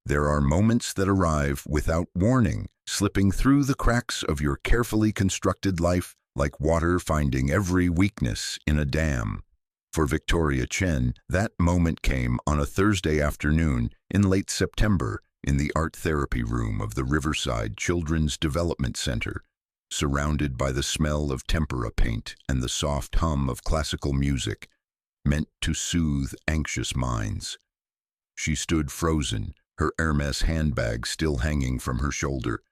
There are moments that arrive without warning, slipping through the cracks of your carefully constructed life like water finding every weakness in a dam. For Victoria Chen, that moment came on a Thursday afternoon in late September in the art therapy room of the Riverside Children's Development Center, surrounded by the smell of tempera paint and the soft hum of classical music, meant to soothe anxious minds. She stood frozen, her Hermes handbag still hanging from her shoulder,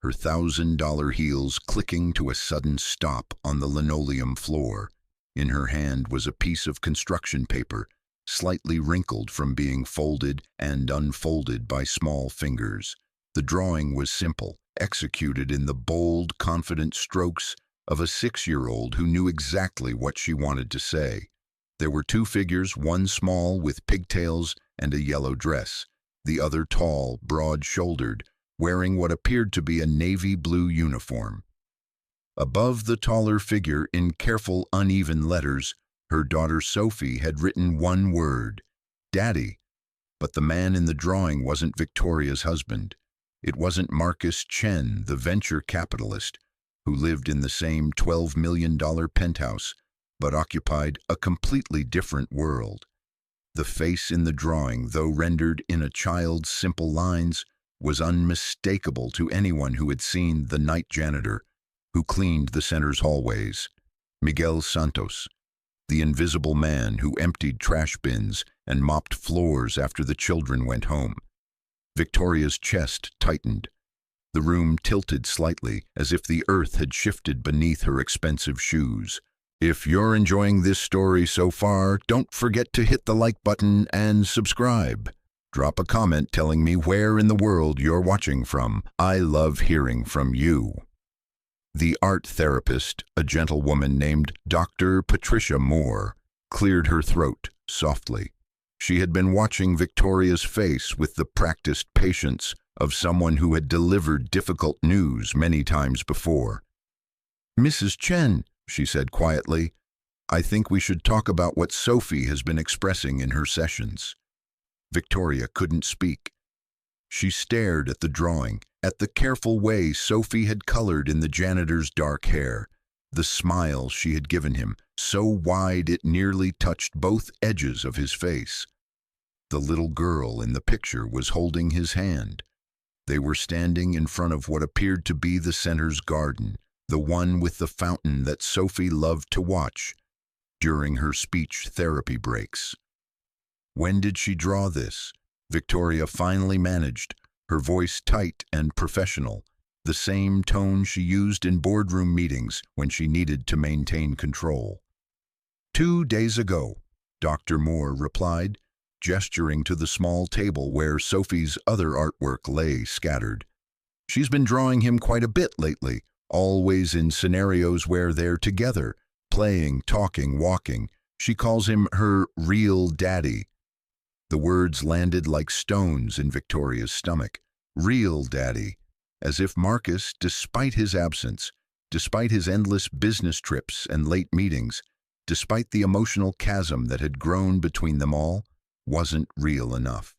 her $1,000 heels clicking to a sudden stop on the linoleum floor. In her hand was a piece of construction paper, slightly wrinkled from being folded and unfolded by small fingers. The drawing was simple, executed in the bold, confident strokes of a 6-year-old who knew exactly what she wanted to say. There were 2 figures, one small with pigtails and a yellow dress, the other tall, broad-shouldered, wearing what appeared to be a navy blue uniform. Above the taller figure, in careful, uneven letters, her daughter Sophie had written one word, "Daddy." But the man in the drawing wasn't Victoria's husband. It wasn't Marcus Chen, the venture capitalist, who lived in the same $12 million penthouse, but occupied a completely different world. The face in the drawing, though rendered in a child's simple lines, was unmistakable to anyone who had seen the night janitor who cleaned the center's hallways, Miguel Santos, the invisible man who emptied trash bins and mopped floors after the children went home. Victoria's chest tightened. The room tilted slightly, as if the earth had shifted beneath her expensive shoes. If you're enjoying this story so far, don't forget to hit the like button and subscribe. Drop a comment telling me where in the world you're watching from. I love hearing from you. The art therapist, a gentlewoman named Dr. Patricia Moore, cleared her throat softly. She had been watching Victoria's face with the practiced patience of someone who had delivered difficult news many times before. "Mrs. Chen," she said quietly, "I think we should talk about what Sophie has been expressing in her sessions." Victoria couldn't speak. She stared at the drawing, at the careful way Sophie had colored in the janitor's dark hair, the smile she had given him, so wide it nearly touched both edges of his face. The little girl in the picture was holding his hand. They were standing in front of what appeared to be the center's garden, the one with the fountain that Sophie loved to watch during her speech therapy breaks. When did she draw this? Victoria finally managed, her voice tight and professional, the same tone she used in boardroom meetings when she needed to maintain control. 2 days ago, Dr. Moore replied, gesturing to the small table where Sophie's other artwork lay scattered. She's been drawing him quite a bit lately, always in scenarios where they're together, playing, talking, walking. She calls him her real daddy. The words landed like stones in Victoria's stomach. Real daddy. As if Marcus, despite his absence, despite his endless business trips and late meetings, despite the emotional chasm that had grown between them all, wasn't real enough.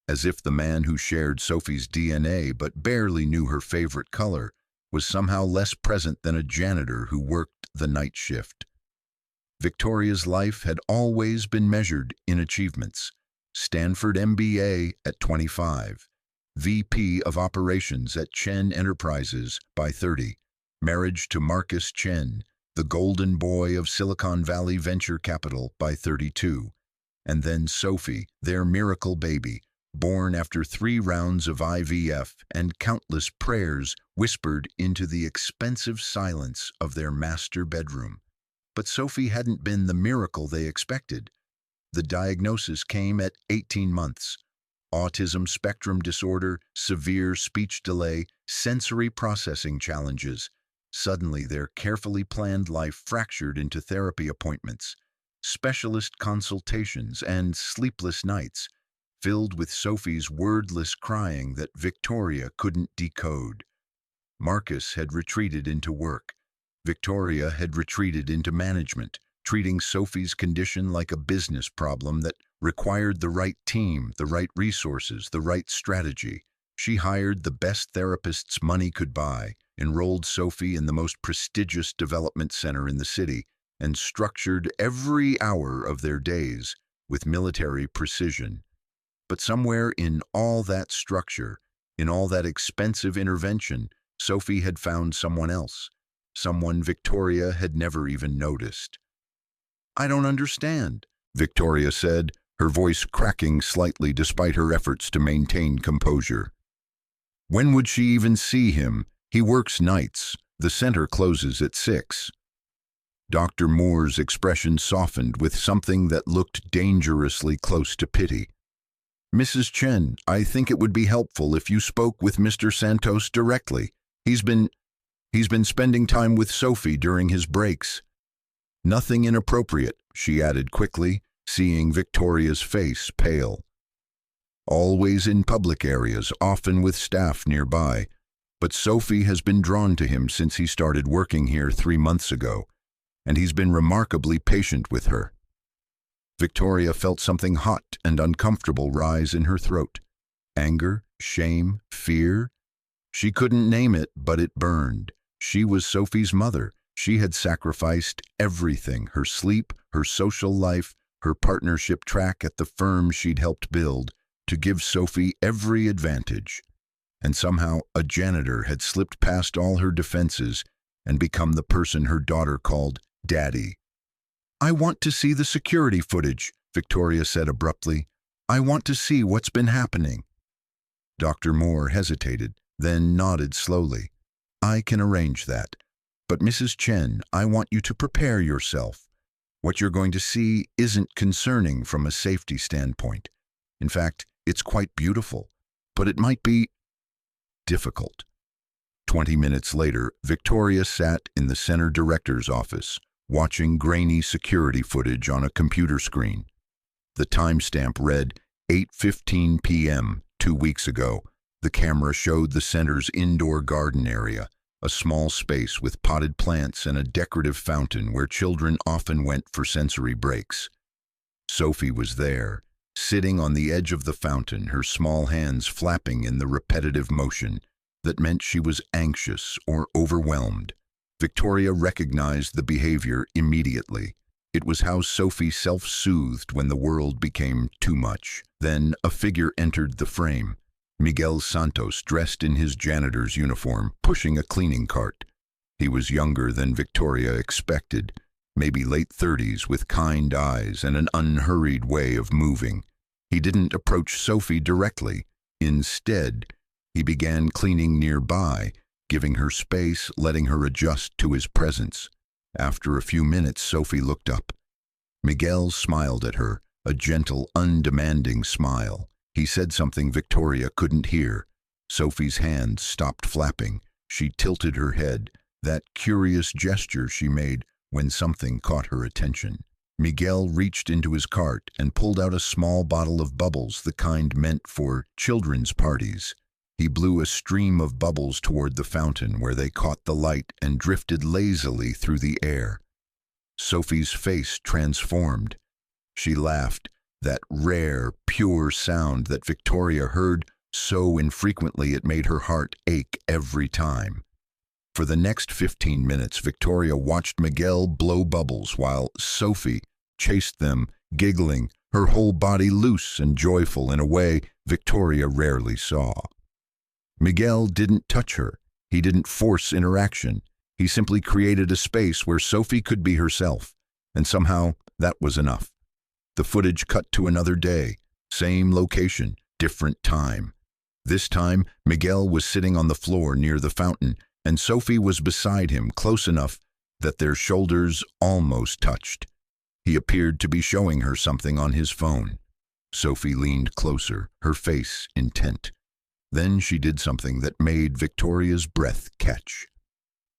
As if the man who shared Sophie's DNA but barely knew her favorite color was somehow less present than a janitor who worked the night shift. Victoria's life had always been measured in achievements. Stanford MBA at 25, VP of Operations at Chen Enterprises by 30, marriage to Marcus Chen, the golden boy of Silicon Valley venture capital by 32, and then Sophie, their miracle baby, born after 3 rounds of IVF and countless prayers whispered into the expensive silence of their master bedroom. But Sophie hadn't been the miracle they expected. The diagnosis came at 18 months. Autism spectrum disorder, severe speech delay, sensory processing challenges. Suddenly, their carefully planned life fractured into therapy appointments, specialist consultations, and sleepless nights, filled with Sophie's wordless crying that Victoria couldn't decode. Marcus had retreated into work. Victoria had retreated into management, treating Sophie's condition like a business problem that required the right team, the right resources, the right strategy. She hired the best therapists money could buy, enrolled Sophie in the most prestigious development center in the city, and structured every hour of their days with military precision. But somewhere in all that structure, in all that expensive intervention, Sophie had found someone else, someone Victoria had never even noticed. "I don't understand," Victoria said, her voice cracking slightly despite her efforts to maintain composure. "When would she even see him? He works nights. The center closes at 6. Dr. Moore's expression softened with something that looked dangerously close to pity. "Mrs. Chen, I think it would be helpful if you spoke with Mr. Santos directly. He's been spending time with Sophie during his breaks." "Nothing inappropriate," she added quickly, seeing Victoria's face pale. "Always in public areas, often with staff nearby. But Sophie has been drawn to him since he started working here 3 months ago, and he's been remarkably patient with her." Victoria felt something hot and uncomfortable rise in her throat. Anger, shame, fear? She couldn't name it, but it burned. She was Sophie's mother. She had sacrificed everything, her sleep, her social life, her partnership track at the firm she'd helped build, to give Sophie every advantage. And somehow a janitor had slipped past all her defenses and become the person her daughter called Daddy. "I want to see the security footage," Victoria said abruptly. "I want to see what's been happening." Dr. Moore hesitated, then nodded slowly. "I can arrange that. But Mrs. Chen, I want you to prepare yourself. What you're going to see isn't concerning from a safety standpoint. In fact, it's quite beautiful, but it might be difficult." 20 minutes later, Victoria sat in the center director's office, watching grainy security footage on a computer screen. The timestamp read 8:15 p.m. 2 weeks ago. The camera showed the center's indoor garden area, a small space with potted plants and a decorative fountain where children often went for sensory breaks. Sophie was there, sitting on the edge of the fountain, her small hands flapping in the repetitive motion that meant she was anxious or overwhelmed. Victoria recognized the behavior immediately. It was how Sophie self-soothed when the world became too much. Then a figure entered the frame. Miguel Santos, dressed in his janitor's uniform, pushing a cleaning cart. He was younger than Victoria expected, maybe late 30s, with kind eyes and an unhurried way of moving. He didn't approach Sophie directly. Instead, he began cleaning nearby, giving her space, letting her adjust to his presence. After a few minutes, Sophie looked up. Miguel smiled at her, a gentle, undemanding smile. He said something Victoria couldn't hear. Sophie's hands stopped flapping. She tilted her head, that curious gesture she made when something caught her attention. Miguel reached into his cart and pulled out a small bottle of bubbles, the kind meant for children's parties. He blew a stream of bubbles toward the fountain where they caught the light and drifted lazily through the air. Sophie's face transformed. She laughed, that rare, pure sound that Victoria heard so infrequently it made her heart ache every time. For the next 15 minutes, Victoria watched Miguel blow bubbles while Sophie chased them, giggling, her whole body loose and joyful in a way Victoria rarely saw. Miguel didn't touch her. He didn't force interaction. He simply created a space where Sophie could be herself, and somehow that was enough. The footage cut to another day, same location, different time. This time, Miguel was sitting on the floor near the fountain, and Sophie was beside him, close enough that their shoulders almost touched. He appeared to be showing her something on his phone. Sophie leaned closer, her face intent. Then she did something that made Victoria's breath catch.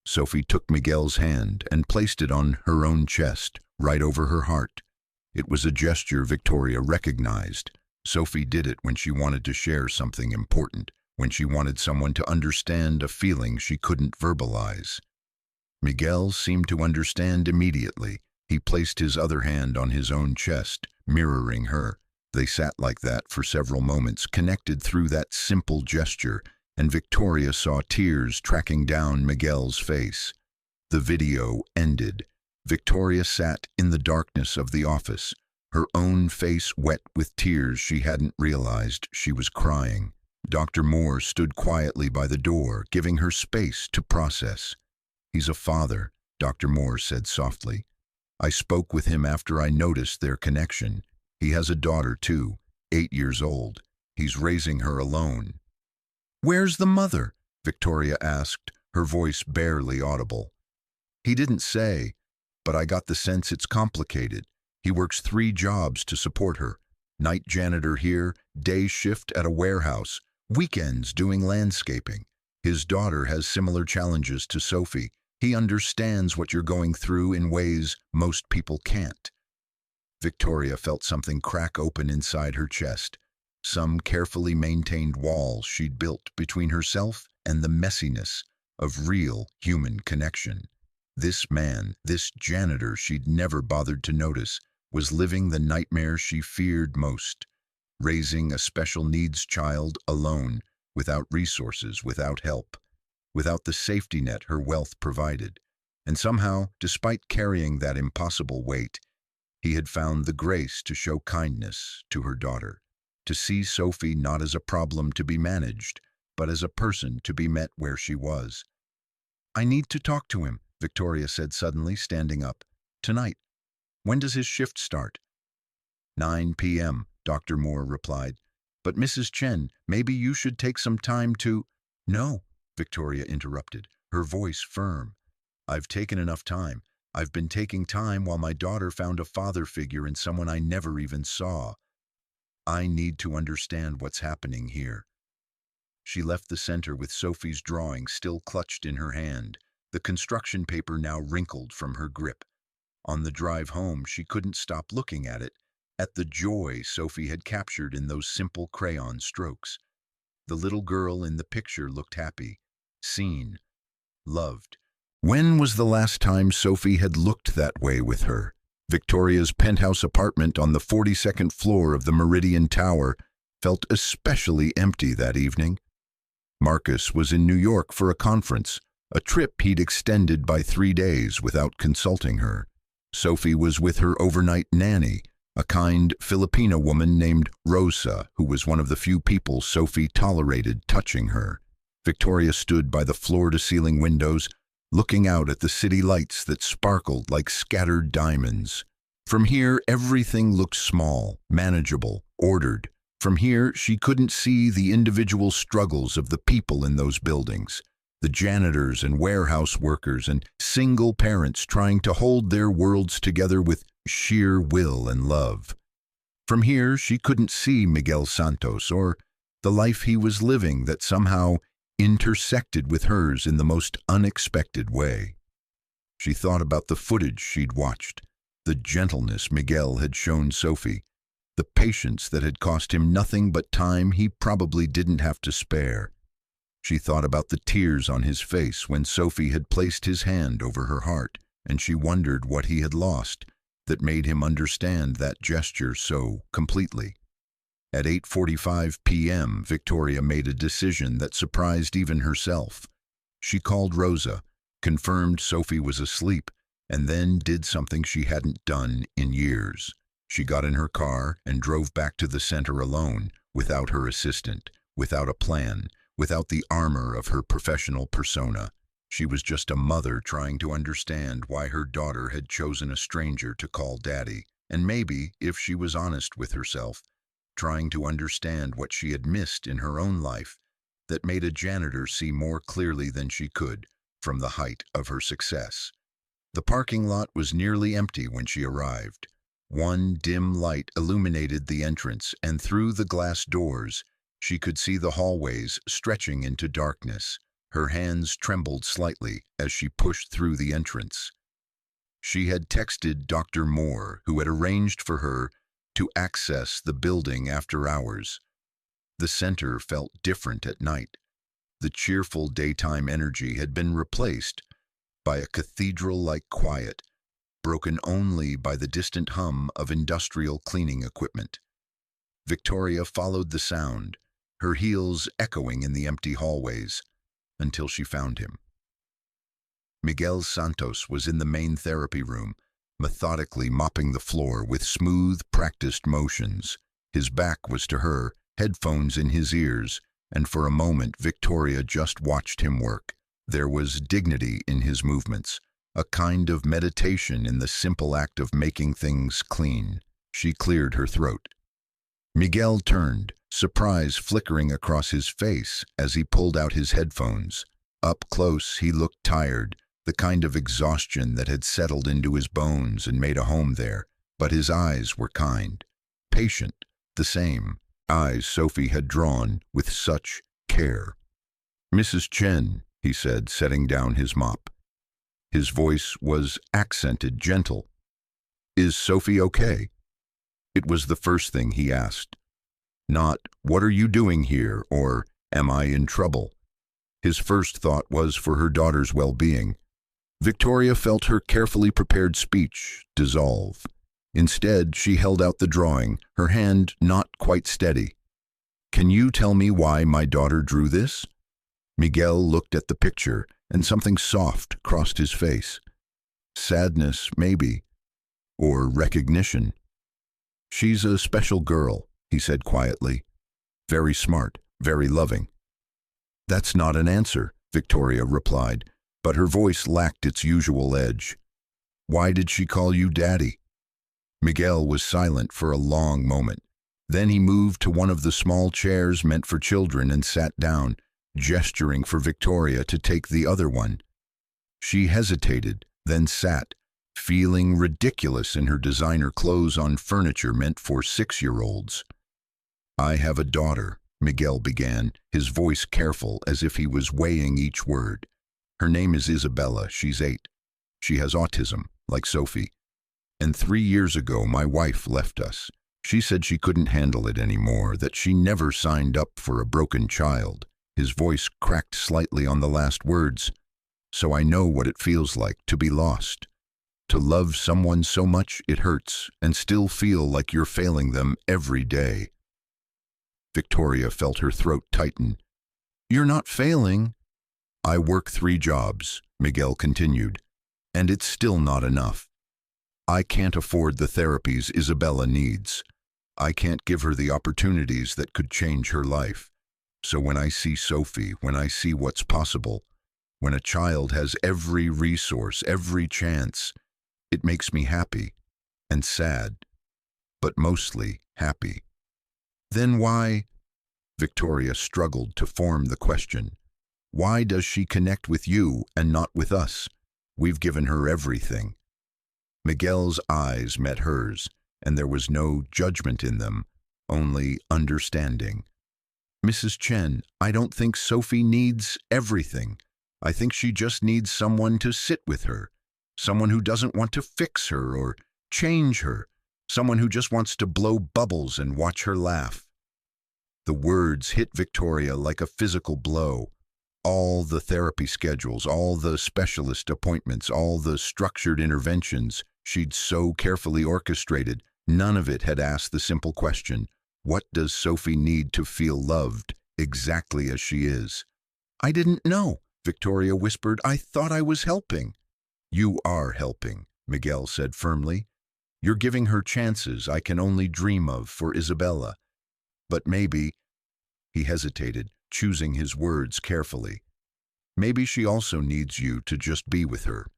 Sophie took Miguel's hand and placed it on her own chest, right over her heart. It was a gesture Victoria recognized. Sophie did it when she wanted to share something important, when she wanted someone to understand a feeling she couldn't verbalize. Miguel seemed to understand immediately. He placed his other hand on his own chest, mirroring her. They sat like that for several moments, connected through that simple gesture, and Victoria saw tears tracking down Miguel's face. The video ended. Victoria sat in the darkness of the office, her own face wet with tears. She hadn't realized she was crying. Dr. Moore stood quietly by the door, giving her space to process. "He's a father," Dr. Moore said softly. "I spoke with him after I noticed their connection. He has a daughter too, 8 years old. He's raising her alone." "Where's the mother?" Victoria asked, her voice barely audible. "He didn't say, but I got the sense it's complicated. He works 3 jobs to support her. Night janitor here, day shift at a warehouse, weekends doing landscaping. His daughter has similar challenges to Sophie. He understands what you're going through in ways most people can't." Victoria felt something crack open inside her chest. Some carefully maintained wall she'd built between herself and the messiness of real human connection. This man, this janitor she'd never bothered to notice, was living the nightmare she feared most, raising a special needs child alone, without resources, without help, without the safety net her wealth provided. And somehow, despite carrying that impossible weight, he had found the grace to show kindness to her daughter, to see Sophie not as a problem to be managed, but as a person to be met where she was. "I need to talk to him," Victoria said suddenly, standing up. "Tonight. When does his shift start?" 9 p.m., Dr. Moore replied. "But Mrs. Chen, maybe you should take some time to—" "No," Victoria interrupted, her voice firm. "I've taken enough time. I've been taking time while my daughter found a father figure in someone I never even saw. I need to understand what's happening here." She left the center with Sophie's drawing still clutched in her hand, the construction paper now wrinkled from her grip. On the drive home, she couldn't stop looking at it, at the joy Sophie had captured in those simple crayon strokes. The little girl in the picture looked happy, seen, loved. When was the last time Sophie had looked that way with her? Victoria's penthouse apartment on the 42nd floor of the Meridian Tower felt especially empty that evening. Marcus was in New York for a conference, a trip he'd extended by 3 days without consulting her. Sophie was with her overnight nanny, a kind Filipino woman named Rosa, who was one of the few people Sophie tolerated touching her. Victoria stood by the floor-to-ceiling windows, looking out at the city lights that sparkled like scattered diamonds. From here, everything looked small, manageable, ordered. From here, she couldn't see the individual struggles of the people in those buildings, the janitors and warehouse workers and single parents trying to hold their worlds together with sheer will and love. From here, she couldn't see Miguel Santos or the life he was living that somehow intersected with hers in the most unexpected way. She thought about the footage she'd watched, the gentleness Miguel had shown Sophie, the patience that had cost him nothing but time he probably didn't have to spare. She thought about the tears on his face when Sophie had placed his hand over her heart, and she wondered what he had lost that made him understand that gesture so completely. At 8:45 p.m., Victoria made a decision that surprised even herself. She called Rosa, confirmed Sophie was asleep, and then did something she hadn't done in years. She got in her car and drove back to the center alone, without her assistant, without a plan, without the armor of her professional persona. She was just a mother trying to understand why her daughter had chosen a stranger to call daddy, and maybe, if she was honest with herself, trying to understand what she had missed in her own life that made a janitor see more clearly than she could from the height of her success. The parking lot was nearly empty when she arrived. One dim light illuminated the entrance, and through the glass doors, she could see the hallways stretching into darkness. Her hands trembled slightly as she pushed through the entrance. She had texted Dr. Moore, who had arranged for her to access the building after hours. The center felt different at night. The cheerful daytime energy had been replaced by a cathedral-like quiet, broken only by the distant hum of industrial cleaning equipment. Victoria followed the sound, her heels echoing in the empty hallways, until she found him. Miguel Santos was in the main therapy room, methodically mopping the floor with smooth, practiced motions. His back was to her, headphones in his ears, and for a moment Victoria just watched him work. There was dignity in his movements, a kind of meditation in the simple act of making things clean. She cleared her throat. Miguel turned, surprise flickering across his face as he pulled out his headphones. Up close, he looked tired, the kind of exhaustion that had settled into his bones and made a home there. But his eyes were kind, patient, the same eyes Sophie had drawn with such care. "Mrs. Chen," he said, setting down his mop. His voice was accented, gentle. "Is Sophie okay?" It was the first thing he asked. Not, "What are you doing here?" or "Am I in trouble?" His first thought was for her daughter's well-being. Victoria felt her carefully prepared speech dissolve. Instead, she held out the drawing, her hand not quite steady. "Can you tell me why my daughter drew this?" Miguel looked at the picture, and something soft crossed his face. Sadness, maybe, or recognition. "She's a special girl," he said quietly. "Very smart, very loving." "That's not an answer," Victoria replied, but her voice lacked its usual edge. "Why did she call you Daddy?" Miguel was silent for a long moment. Then he moved to one of the small chairs meant for children and sat down, gesturing for Victoria to take the other one. She hesitated, then sat, feeling ridiculous in her designer clothes on furniture meant for 6-year-olds. "I have a daughter," Miguel began, his voice careful as if he was weighing each word. "Her name is Isabella. She's 8. She has autism, like Sophie. And 3 years ago, my wife left us. She said she couldn't handle it anymore, that she never signed up for a broken child." His voice cracked slightly on the last words. "So I know what it feels like to be lost. To love someone so much it hurts, and still feel like you're failing them every day." Victoria felt her throat tighten. "You're not failing." "I work 3 jobs, Miguel continued, "and it's still not enough. I can't afford the therapies Isabella needs. I can't give her the opportunities that could change her life. So when I see Sophie, when I see what's possible, when a child has every resource, every chance, it makes me happy and sad, but mostly happy." "Then why?" Victoria struggled to form the question. "Why does she connect with you and not with us? We've given her everything." Miguel's eyes met hers, and there was no judgment in them, only understanding. "Mrs. Chen, I don't think Sophie needs everything. I think she just needs someone to sit with her, someone who doesn't want to fix her or change her, someone who just wants to blow bubbles and watch her laugh." The words hit Victoria like a physical blow. All the therapy schedules, all the specialist appointments, all the structured interventions she'd so carefully orchestrated, none of it had asked the simple question, what does Sophie need to feel loved exactly as she is? "I didn't know," Victoria whispered. "I thought I was helping." "You are helping," Miguel said firmly. "You're giving her chances I can only dream of for Isabella. But maybe," he hesitated, choosing his words carefully, "maybe she also needs you to just be with her,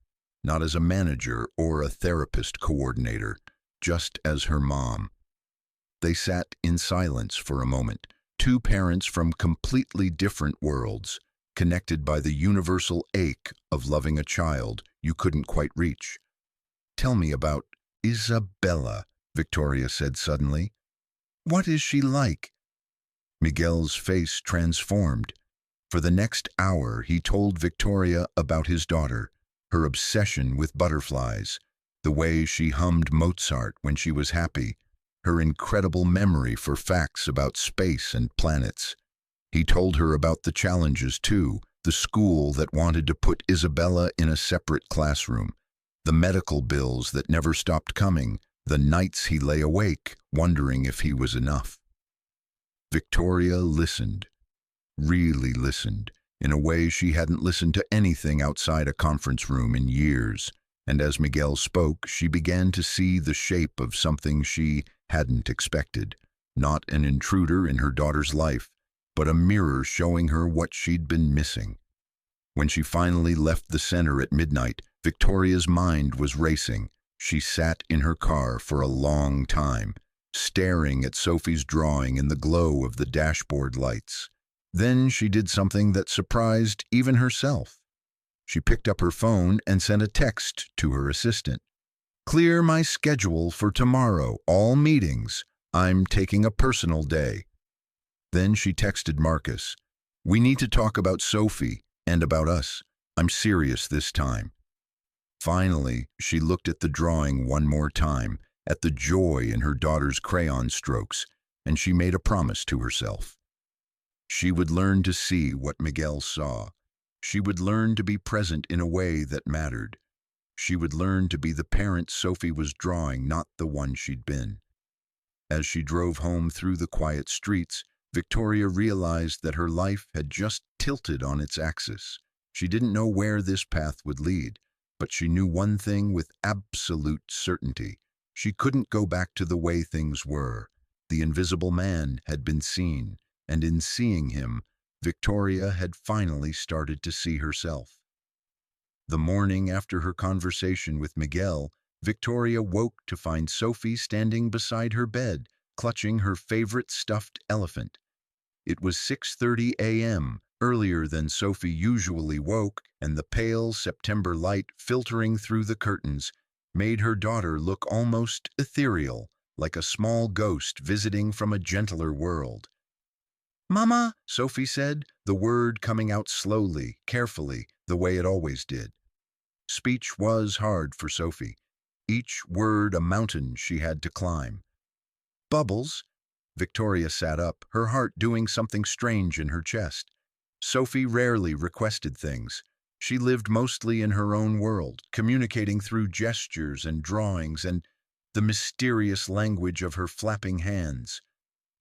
not as a manager or a therapist coordinator, just as her mom." They sat in silence for a moment, 2 parents from completely different worlds, connected by the universal ache of loving a child you couldn't quite reach. "Tell me about Isabella," Victoria said suddenly. "What is she like?" Miguel's face transformed. For the next hour, he told Victoria about his daughter, her obsession with butterflies, the way she hummed Mozart when she was happy, her incredible memory for facts about space and planets. He told her about the challenges, too, the school that wanted to put Isabella in a separate classroom, the medical bills that never stopped coming, the nights he lay awake, wondering if he was enough. Victoria listened, really listened, in a way she hadn't listened to anything outside a conference room in years. And as Miguel spoke, she began to see the shape of something she hadn't expected. Not an intruder in her daughter's life, but a mirror showing her what she'd been missing. When she finally left the center at midnight, Victoria's mind was racing. She sat in her car for a long time, staring at Sophie's drawing in the glow of the dashboard lights. Then she did something that surprised even herself. She picked up her phone and sent a text to her assistant. "Clear my schedule for tomorrow, all meetings. I'm taking a personal day." Then she texted Marcus, "We need to talk about Sophie and about us. I'm serious this time." Finally, she looked at the drawing one more time, at the joy in her daughter's crayon strokes, and she made a promise to herself. She would learn to see what Miguel saw. She would learn to be present in a way that mattered. She would learn to be the parent Sophie was drawing, not the one she'd been. As she drove home through the quiet streets, Victoria realized that her life had just tilted on its axis. She didn't know where this path would lead, but she knew one thing with absolute certainty. She couldn't go back to the way things were. The invisible man had been seen, and in seeing him, Victoria had finally started to see herself. The morning after her conversation with Miguel, Victoria woke to find Sophie standing beside her bed, clutching her favorite stuffed elephant. It was 6:30 a.m., earlier than Sophie usually woke, and the pale September light filtering through the curtains made her daughter look almost ethereal, like a small ghost visiting from a gentler world. "Mama," Sophie said, the word coming out slowly, carefully, the way it always did. Speech was hard for Sophie, each word a mountain she had to climb. "Bubbles." Victoria sat up, her heart doing something strange in her chest. Sophie rarely requested things. She lived mostly in her own world, communicating through gestures and drawings and the mysterious language of her flapping hands.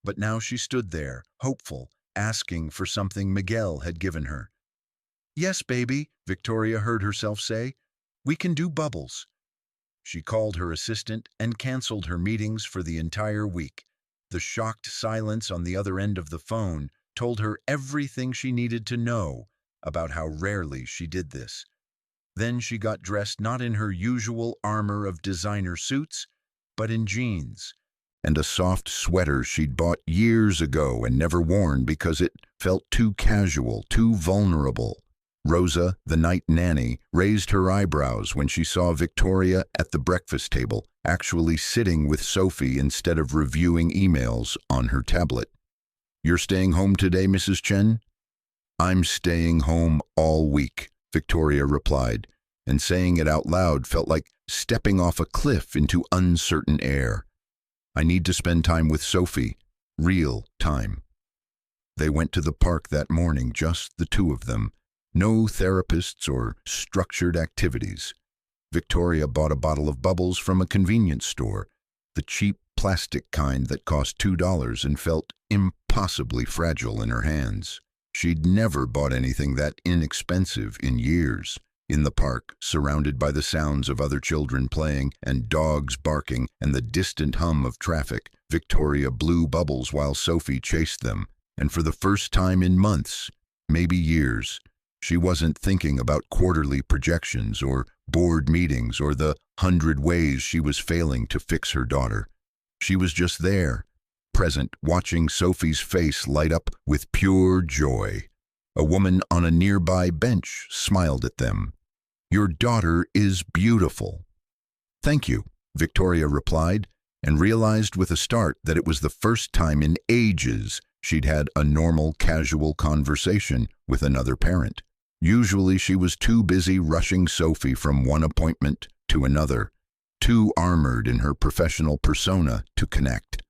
But now she stood there, hopeful, asking for something Miguel had given her. "Yes, baby," Victoria heard herself say. "We can do bubbles." She called her assistant and canceled her meetings for the entire week. The shocked silence on the other end of the phone told her everything she needed to know about how rarely she did this. Then she got dressed not in her usual armor of designer suits, but in jeans and a soft sweater she'd bought years ago and never worn because it felt too casual, too vulnerable. Rosa, the night nanny, raised her eyebrows when she saw Victoria at the breakfast table, actually sitting with Sophie instead of reviewing emails on her tablet. "You're staying home today, Mrs. Chen?" "I'm staying home all week," Victoria replied, and saying it out loud felt like stepping off a cliff into uncertain air. "I need to spend time with Sophie, real time." They went to the park that morning, just the two of them. No therapists or structured activities. Victoria bought a bottle of bubbles from a convenience store, the cheap plastic kind that cost $2 and felt impossibly fragile in her hands. She'd never bought anything that inexpensive in years. In the park, surrounded by the sounds of other children playing and dogs barking and the distant hum of traffic, Victoria blew bubbles while Sophie chased them. And for the first time in months, maybe years, she wasn't thinking about quarterly projections or board meetings or the 100 ways she was failing to fix her daughter. She was just there, present, watching Sophie's face light up with pure joy. A woman on a nearby bench smiled at them. "Your daughter is beautiful." "Thank you," Victoria replied, and realized with a start that it was the first time in ages she'd had a normal, casual conversation with another parent. Usually she was too busy rushing Sophie from one appointment to another, too armored in her professional persona to connect.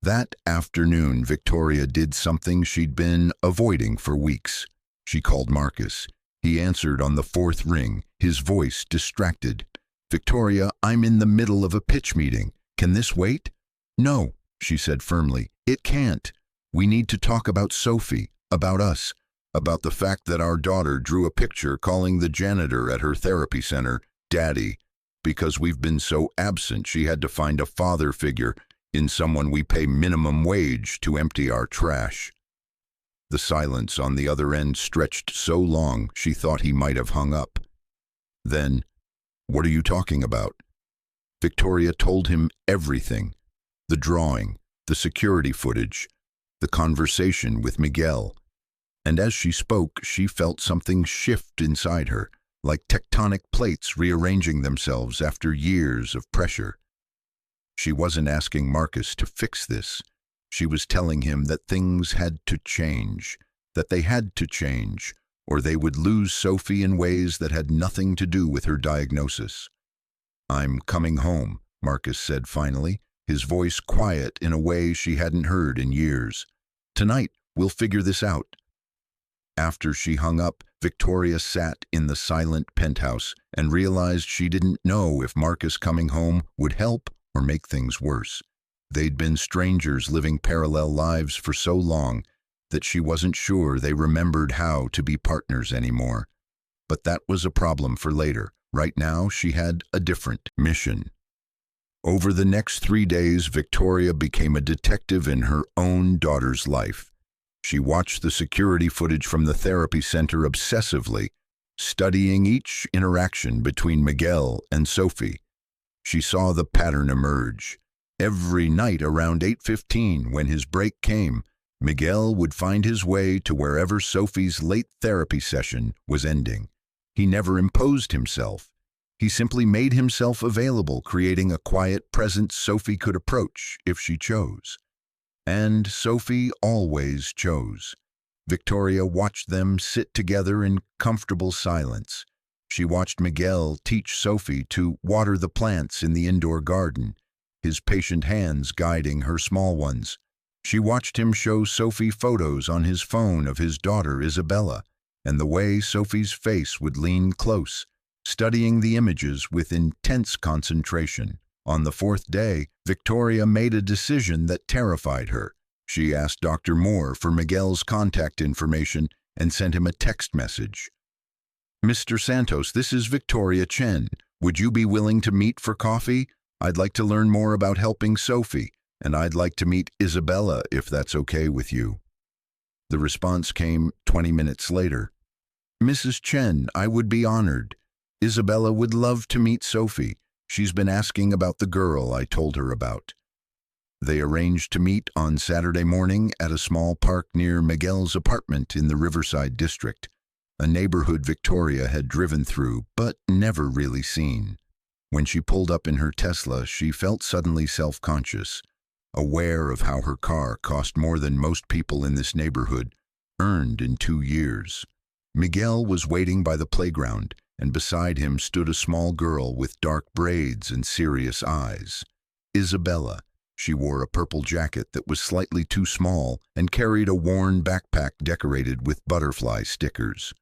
That afternoon, Victoria did something she'd been avoiding for weeks. She called Marcus. He answered on the fourth ring, his voice distracted. "Victoria, I'm in the middle of a pitch meeting. Can this wait?" "No," she said firmly. "It can't." We need to talk about Sophie, about us, about the fact that our daughter drew a picture calling the janitor at her therapy center Daddy. Because we've been so absent, she had to find a father figure in someone we pay minimum wage to empty our trash. The silence on the other end stretched so long she thought he might have hung up. Then, "What are you talking about?" Victoria told him everything. The drawing, the security footage, the conversation with Miguel. And as she spoke, she felt something shift inside her, like tectonic plates rearranging themselves after years of pressure. She wasn't asking Marcus to fix this. She was telling him that things had to change, that they had to change, or they would lose Sophie in ways that had nothing to do with her diagnosis. "I'm coming home," Marcus said finally, his voice quiet in a way she hadn't heard in years. "Tonight, we'll figure this out." After she hung up, Victoria sat in the silent penthouse and realized she didn't know if Marcus coming home would help or make things worse. They'd been strangers living parallel lives for so long that she wasn't sure they remembered how to be partners anymore. But that was a problem for later. Right now, she had a different mission. Over the next 3 days, Victoria became a detective in her own daughter's life. She watched the security footage from the therapy center obsessively, studying each interaction between Miguel and Sophie. She saw the pattern emerge. Every night around 8:15, when his break came, Miguel would find his way to wherever Sophie's late therapy session was ending. He never imposed himself. He simply made himself available, creating a quiet presence Sophie could approach if she chose. And Sophie always chose. Victoria watched them sit together in comfortable silence. She watched Miguel teach Sophie to water the plants in the indoor garden, his patient hands guiding her small ones. She watched him show Sophie photos on his phone of his daughter Isabella, and the way Sophie's face would lean close, studying the images with intense concentration. On the 4th day, Victoria made a decision that terrified her. She asked Dr. Moore for Miguel's contact information and sent him a text message. "Mr. Santos, this is Victoria Chen. Would you be willing to meet for coffee? I'd like to learn more about helping Sophie, and I'd like to meet Isabella if that's okay with you." The response came 20 minutes later. "Mrs. Chen, I would be honored. Isabella would love to meet Sophie. She's been asking about the girl I told her about." They arranged to meet on Saturday morning at a small park near Miguel's apartment in the Riverside district, a neighborhood Victoria had driven through but never really seen. When she pulled up in her Tesla, she felt suddenly self-conscious, aware of how her car cost more than most people in this neighborhood earned in 2 years. Miguel was waiting by the playground, and beside him stood a small girl with dark braids and serious eyes. Isabella. She wore a purple jacket that was slightly too small and carried a worn backpack decorated with butterfly stickers.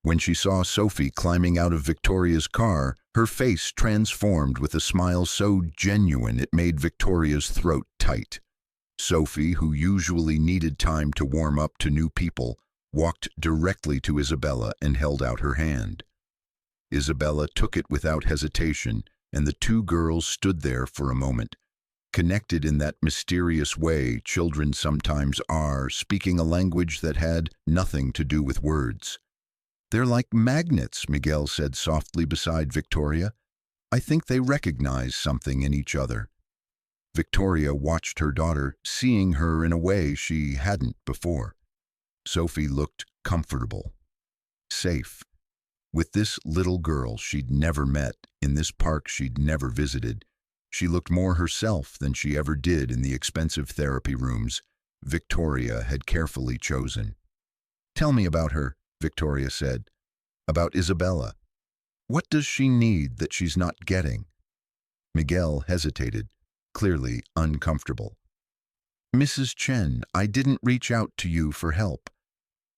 When she saw Sophie climbing out of Victoria's car, her face transformed with a smile so genuine it made Victoria's throat tight. Sophie, who usually needed time to warm up to new people, walked directly to Isabella and held out her hand. Isabella took it without hesitation, and the two girls stood there for a moment, connected in that mysterious way children sometimes are, speaking a language that had nothing to do with words. "They're like magnets," Miguel said softly beside Victoria. "I think they recognize something in each other." Victoria watched her daughter, seeing her in a way she hadn't before. Sophie looked comfortable, safe. With this little girl she'd never met, in this park she'd never visited, she looked more herself than she ever did in the expensive therapy rooms Victoria had carefully chosen. "Tell me about her," Victoria said. "About Isabella. What does she need that she's not getting?" Miguel hesitated, clearly uncomfortable. "Mrs. Chen, I didn't reach out to you for help.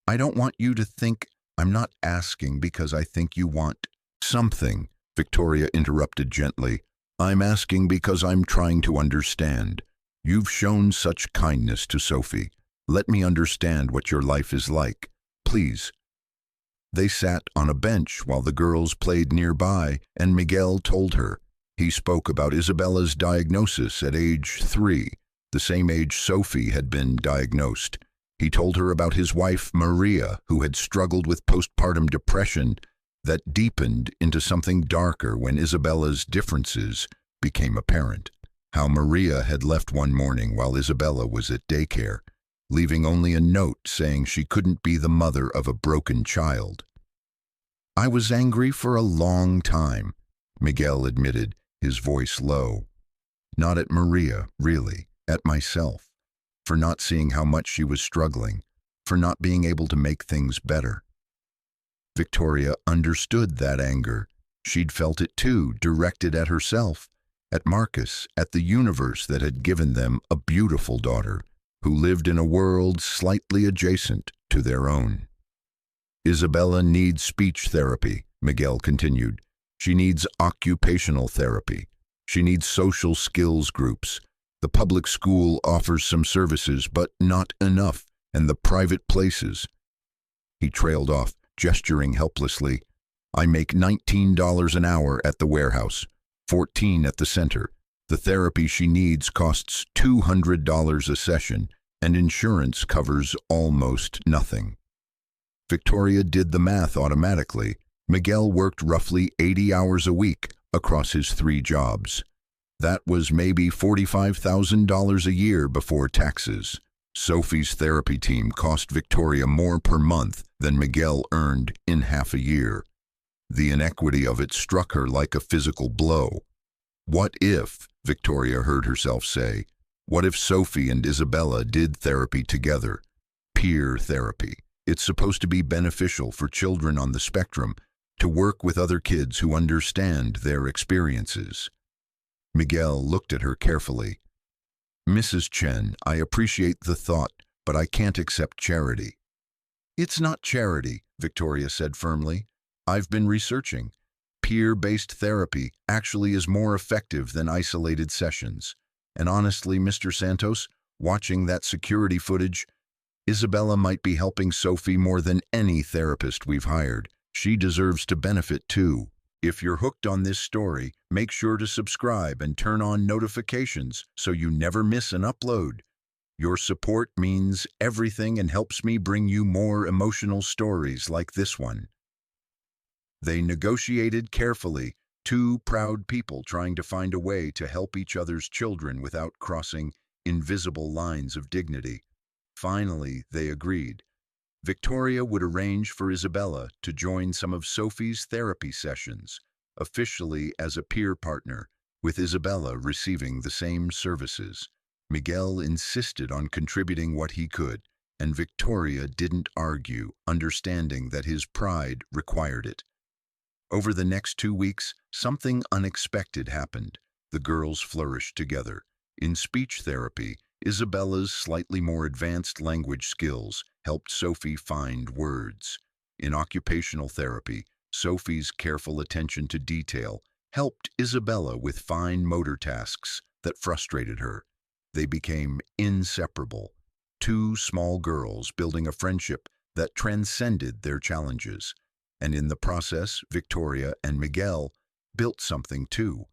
I don't want you to think I'm not asking because I think you want something," Victoria interrupted gently. "I'm asking because I'm trying to understand. You've shown such kindness to Sophie. Let me understand what your life is like, please." They sat on a bench while the girls played nearby, and Miguel told her. He spoke about Isabella's diagnosis at age 3, the same age Sophie had been diagnosed. He told her about his wife, Maria, who had struggled with postpartum depression that deepened into something darker when Isabella's differences became apparent. How Maria had left one morning while Isabella was at daycare, leaving only a note saying she couldn't be the mother of a broken child. "I was angry for a long time," Miguel admitted, his voice low. "Not at Maria, really, at myself, for not seeing how much she was struggling, for not being able to make things better." Victoria understood that anger. She'd felt it too, directed at herself, at Marcus, at the universe that had given them a beautiful daughter who lived in a world slightly adjacent to their own. "Isabella needs speech therapy," Miguel continued. "She needs occupational therapy. She needs social skills groups. The public school offers some services, but not enough, and the private places." He trailed off, gesturing helplessly. "I make $19 an hour at the warehouse, 14 at the center. The therapy she needs costs $200 a session, and insurance covers almost nothing." Victoria did the math automatically. Miguel worked roughly 80 hours a week across his 3 jobs. That was maybe $45,000 a year before taxes. Sophie's therapy team cost Victoria more per month than Miguel earned in half a year. The inequity of it struck her like a physical blow. "What if," Victoria heard herself say, "what if Sophie and Isabella did therapy together? Peer therapy. It's supposed to be beneficial for children on the spectrum, to work with other kids who understand their experiences." Miguel looked at her carefully. "Mrs. Chen, I appreciate the thought, but I can't accept charity." "It's not charity," Victoria said firmly. "I've been researching. Peer-based therapy actually is more effective than isolated sessions. And honestly, Mr. Santos, watching that security footage, Isabella might be helping Sophie more than any therapist we've hired. She deserves to benefit too. If you're hooked on this story, make sure to subscribe and turn on notifications so you never miss an upload. Your support means everything and helps me bring you more emotional stories like this one." They negotiated carefully, 2 proud people trying to find a way to help each other's children without crossing invisible lines of dignity. Finally, they agreed. Victoria would arrange for Isabella to join some of Sophie's therapy sessions, officially as a peer partner, with Isabella receiving the same services. Miguel insisted on contributing what he could, and Victoria didn't argue, understanding that his pride required it. Over the next 2 weeks, something unexpected happened. The girls flourished together. In speech therapy, Isabella's slightly more advanced language skills helped Sophie find words. In occupational therapy, Sophie's careful attention to detail helped Isabella with fine motor tasks that frustrated her. They became inseparable, 2 small girls building a friendship that transcended their challenges. And in the process, Victoria and Miguel built something too.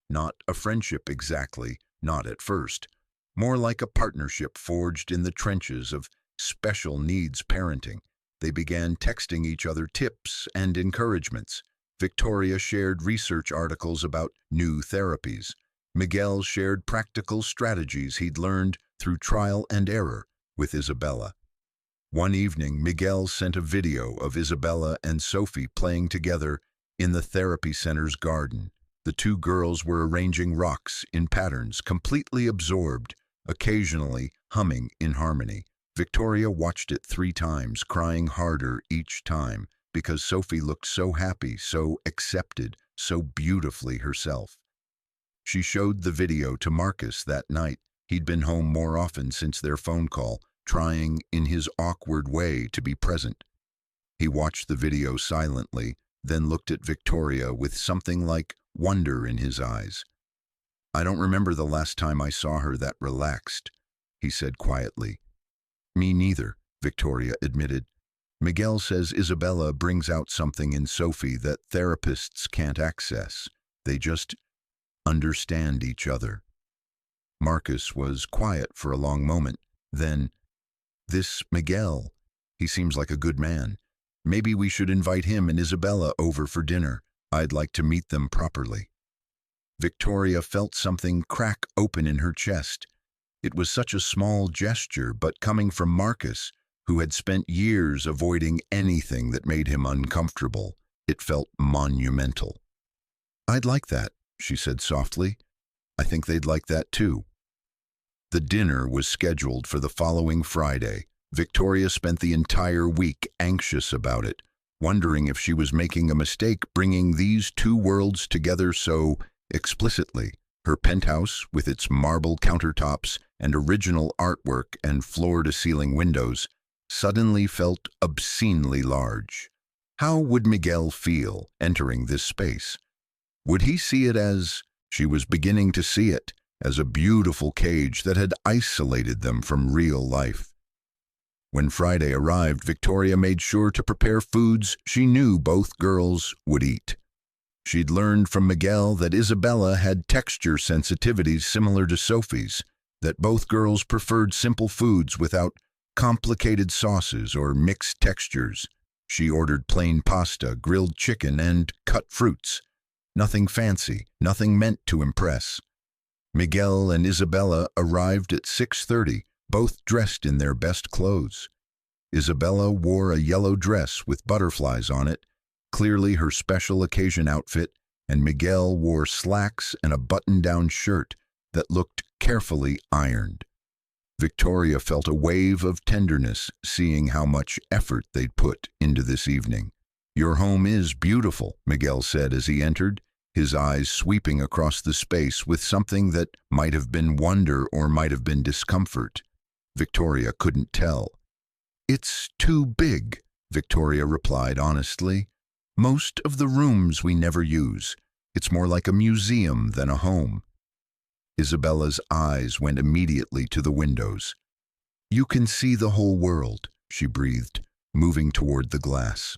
Not a friendship exactly, not at first. More like a partnership forged in the trenches of special needs parenting. They began texting each other tips and encouragements. Victoria shared research articles about new therapies. Miguel shared practical strategies he'd learned through trial and error with Isabella. One evening, Miguel sent a video of Isabella and Sophie playing together in the therapy center's garden. The 2 girls were arranging rocks in patterns, completely absorbed, occasionally humming in harmony. Victoria watched it 3 times, crying harder each time, because Sophie looked so happy, so accepted, so beautifully herself. She showed the video to Marcus that night. He'd been home more often since their phone call, trying in his awkward way to be present. He watched the video silently, then looked at Victoria with something like wonder in his eyes. "I don't remember the last time I saw her that relaxed," he said quietly. Me neither, Victoria admitted. Miguel says Isabella brings out something in Sophie that therapists can't access. They just understand each other. Marcus was quiet for a long moment. Then, this Miguel, he seems like a good man. Maybe we should invite him and Isabella over for dinner. I'd like to meet them properly. Victoria felt something crack open in her chest. It was such a small gesture, but coming from Marcus, who had spent years avoiding anything that made him uncomfortable, it felt monumental. I'd like that, she said softly. I think they'd like that too. The dinner was scheduled for the following Friday. Victoria spent the entire week anxious about it, wondering if she was making a mistake bringing these two worlds together so explicitly. Her penthouse, with its marble countertops and original artwork and floor-to-ceiling windows, suddenly felt obscenely large. How would Miguel feel entering this space? Would he see it as she was beginning to see it, as a beautiful cage that had isolated them from real life? When Friday arrived, Victoria made sure to prepare foods she knew both girls would eat. She'd learned from Miguel that Isabella had texture sensitivities similar to Sophie's, that both girls preferred simple foods without complicated sauces or mixed textures. She ordered plain pasta, grilled chicken, and cut fruits. Nothing fancy, nothing meant to impress. Miguel and Isabella arrived at 6:30, both dressed in their best clothes. Isabella wore a yellow dress with butterflies on it, clearly her special occasion outfit, and Miguel wore slacks and a button-down shirt that looked carefully ironed. Victoria felt a wave of tenderness seeing how much effort they'd put into this evening. Your home is beautiful, Miguel said as he entered, his eyes sweeping across the space with something that might have been wonder or might have been discomfort. Victoria couldn't tell. It's too big, Victoria replied honestly. Most of the rooms we never use. It's more like a museum than a home. Isabella's eyes went immediately to the windows. You can see the whole world, she breathed, moving toward the glass.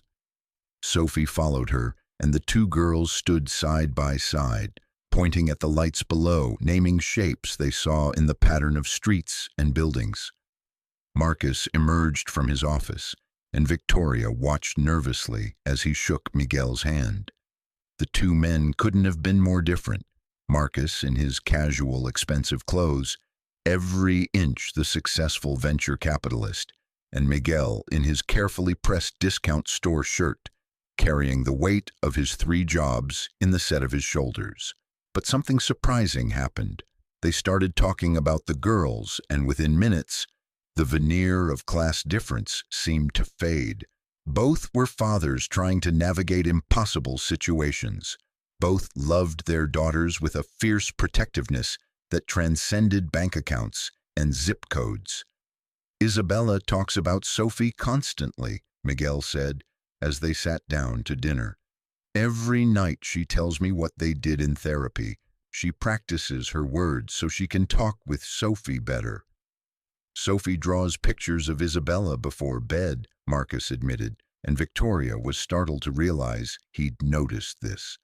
Sophie followed her, and the two girls stood side by side, pointing at the lights below, naming shapes they saw in the pattern of streets and buildings. Marcus emerged from his office, and Victoria watched nervously as he shook Miguel's hand. The two men couldn't have been more different. Marcus in his casual, expensive clothes, every inch the successful venture capitalist, and Miguel in his carefully pressed discount store shirt, carrying the weight of his 3 jobs in the set of his shoulders. But something surprising happened. They started talking about the girls, and within minutes, the veneer of class difference seemed to fade. Both were fathers trying to navigate impossible situations. Both loved their daughters with a fierce protectiveness that transcended bank accounts and zip codes. Isabella talks about Sophie constantly, Miguel said, as they sat down to dinner. Every night she tells me what they did in therapy. She practices her words so she can talk with Sophie better. Sophie draws pictures of Isabella before bed, Marcus admitted, and Victoria was startled to realize he'd noticed this.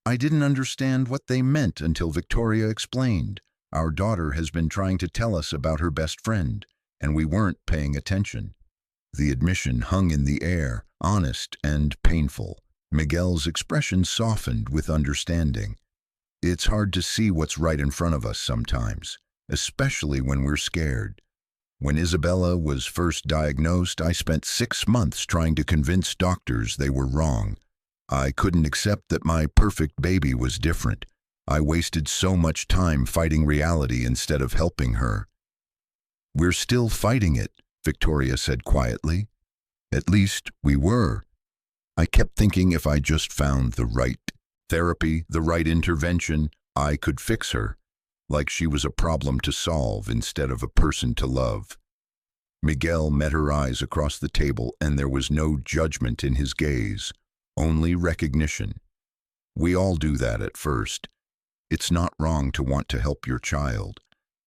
I didn't understand what they meant until Victoria explained. Our daughter has been trying to tell us about her best friend, and we weren't paying attention. The admission hung in the air, honest and painful. Miguel's expression softened with understanding. It's hard to see what's right in front of us sometimes, especially when we're scared. When Isabella was first diagnosed, I spent 6 months trying to convince doctors they were wrong. I couldn't accept that my perfect baby was different. I wasted so much time fighting reality instead of helping her. We're still fighting it, Victoria said quietly. At least we were. I kept thinking if I just found the right therapy, the right intervention, I could fix her, like she was a problem to solve instead of a person to love. Miguel met her eyes across the table, and there was no judgment in his gaze, only recognition. We all do that at first. It's not wrong to want to help your child,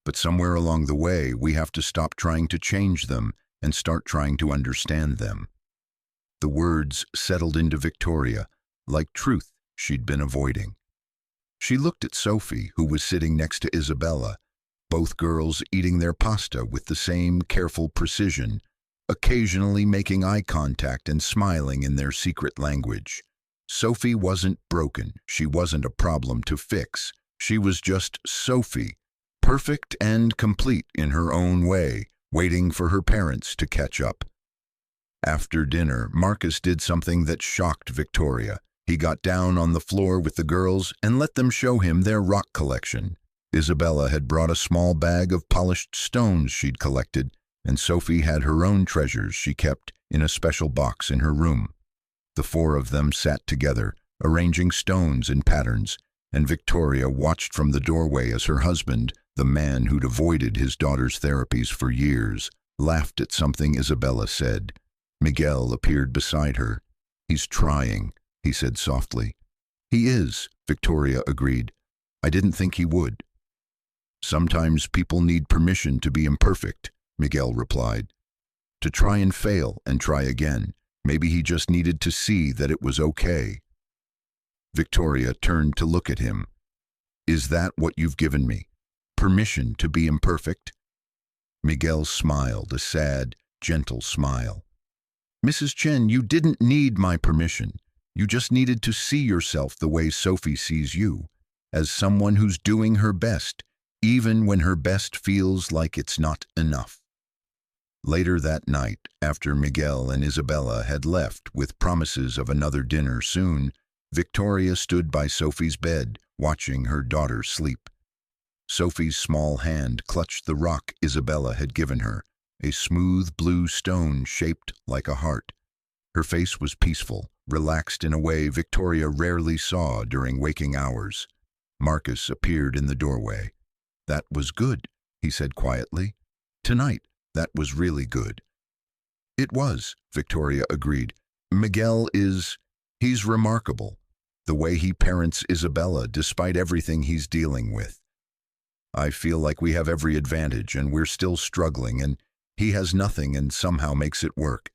but somewhere along the way we have to stop trying to change them and start trying to understand them. The words settled into Victoria, like truth she'd been avoiding. She looked at Sophie, who was sitting next to Isabella, both girls eating their pasta with the same careful precision, occasionally making eye contact and smiling in their secret language. Sophie wasn't broken. She wasn't a problem to fix. She was just Sophie, perfect and complete in her own way, waiting for her parents to catch up. After dinner, Marcus did something that shocked Victoria. He got down on the floor with the girls and let them show him their rock collection. Isabella had brought a small bag of polished stones she'd collected, and Sophie had her own treasures she kept in a special box in her room. The four of them sat together, arranging stones in patterns, and Victoria watched from the doorway as her husband, the man who'd avoided his daughter's therapies for years, laughed at something Isabella said. Miguel appeared beside her. "He's trying," he said softly. "He is," Victoria agreed. "I didn't think he would." "Sometimes people need permission to be imperfect," Miguel replied. "To try and fail and try again. Maybe he just needed to see that it was okay." Victoria turned to look at him. "Is that what you've given me? Permission to be imperfect?" Miguel smiled, a sad, gentle smile. "Mrs. Chen, you didn't need my permission. You just needed to see yourself the way Sophie sees you, as someone who's doing her best, even when her best feels like it's not enough." Later that night, after Miguel and Isabella had left with promises of another dinner soon, Victoria stood by Sophie's bed, watching her daughter sleep. Sophie's small hand clutched the rock Isabella had given her, a smooth blue stone shaped like a heart. Her face was peaceful, relaxed in a way Victoria rarely saw during waking hours. Marcus appeared in the doorway. "That was good," he said quietly. "Tonight, that was really good." "It was," Victoria agreed. He's remarkable, the way he parents Isabella despite everything he's dealing with. I feel like we have every advantage and we're still struggling, and he has nothing and somehow makes it work."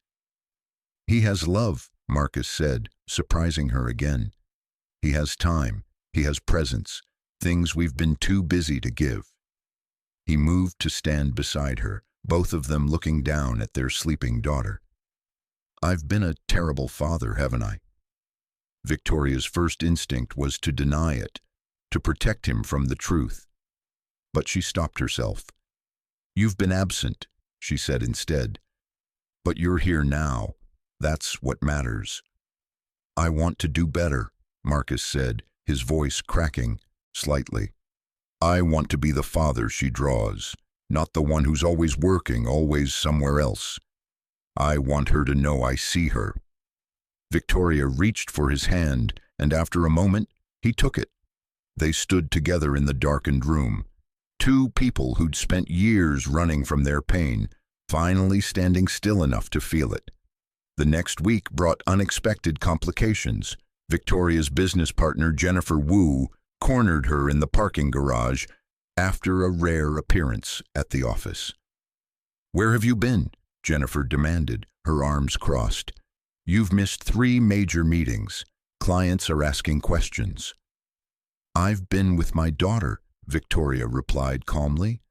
"He has love," Marcus said, surprising her again. "He has time, he has presence, things we've been too busy to give." He moved to stand beside her, both of them looking down at their sleeping daughter. "I've been a terrible father, haven't I?" Victoria's first instinct was to deny it, to protect him from the truth. But she stopped herself. "You've been absent," she said instead. "But you're here now. That's what matters." "I want to do better," Marcus said, his voice cracking slightly. "I want to be the father she draws, not the one who's always working, always somewhere else. I want her to know I see her." Victoria reached for his hand, and after a moment, he took it. They stood together in the darkened room, two people who'd spent years running from their pain, finally standing still enough to feel it. The next week brought unexpected complications. Victoria's business partner, Jennifer Wu, cornered her in the parking garage after a rare appearance at the office. "Where have you been?" Jennifer demanded, her arms crossed. "You've missed 3 major meetings. Clients are asking questions." "I've been with my daughter," Victoria replied calmly.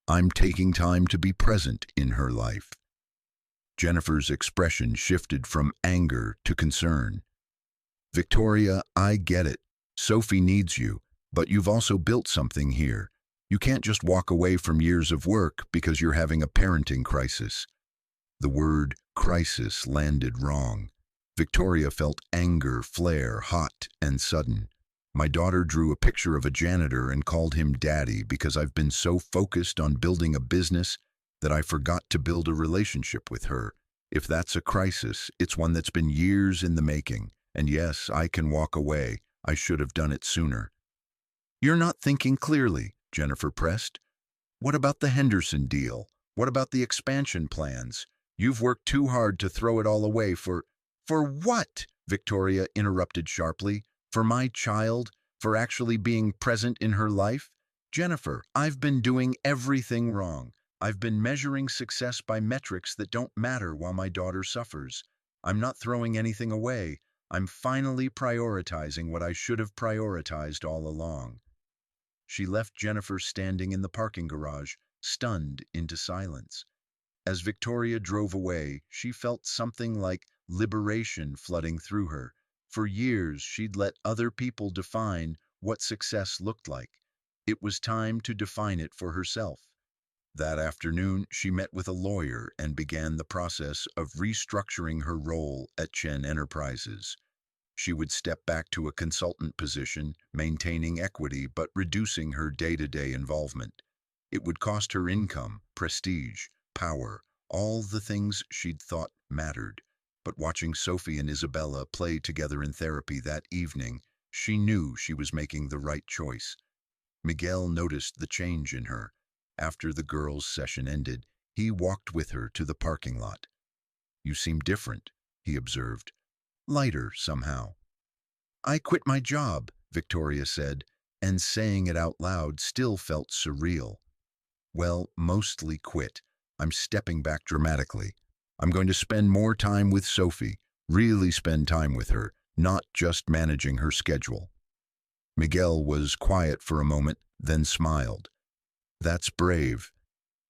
"I'm taking time to be present in her life." Jennifer's expression shifted from anger to concern. "Victoria, I get it. Sophie needs you, but you've also built something here. You can't just walk away from years of work because you're having a parenting crisis." The word crisis landed wrong. Victoria felt anger flare, hot and sudden. "My daughter drew a picture of a janitor and called him Daddy because I've been so focused on building a business that I forgot to build a relationship with her. If that's a crisis, it's one that's been years in the making. And yes, I can walk away. I should have done it sooner." "You're not thinking clearly," Jennifer pressed. "What about the Henderson deal? What about the expansion plans? You've worked too hard to throw it all away for..." "For what?" Victoria interrupted sharply. "For my child? For actually being present in her life? Jennifer, I've been doing everything wrong. I've been measuring success by metrics that don't matter while my daughter suffers. I'm not throwing anything away. I'm finally prioritizing what I should have prioritized all along." She left Jennifer standing in the parking garage, stunned into silence. As Victoria drove away, she felt something like liberation flooding through her. For years, she'd let other people define what success looked like. It was time to define it for herself. That afternoon, she met with a lawyer and began the process of restructuring her role at Chen Enterprises. She would step back to a consultant position, maintaining equity but reducing her day-to-day involvement. It would cost her income, prestige, power, all the things she'd thought mattered. But watching Sophie and Isabella play together in therapy that evening, she knew she was making the right choice. Miguel noticed the change in her. After the girls' session ended, he walked with her to the parking lot. "You seem different," he observed. "Lighter, somehow." "I quit my job," Victoria said, and saying it out loud still felt surreal. "Well, mostly quit. I'm stepping back dramatically. I'm going to spend more time with Sophie, really spend time with her, not just managing her schedule." Miguel was quiet for a moment, then smiled. "That's brave.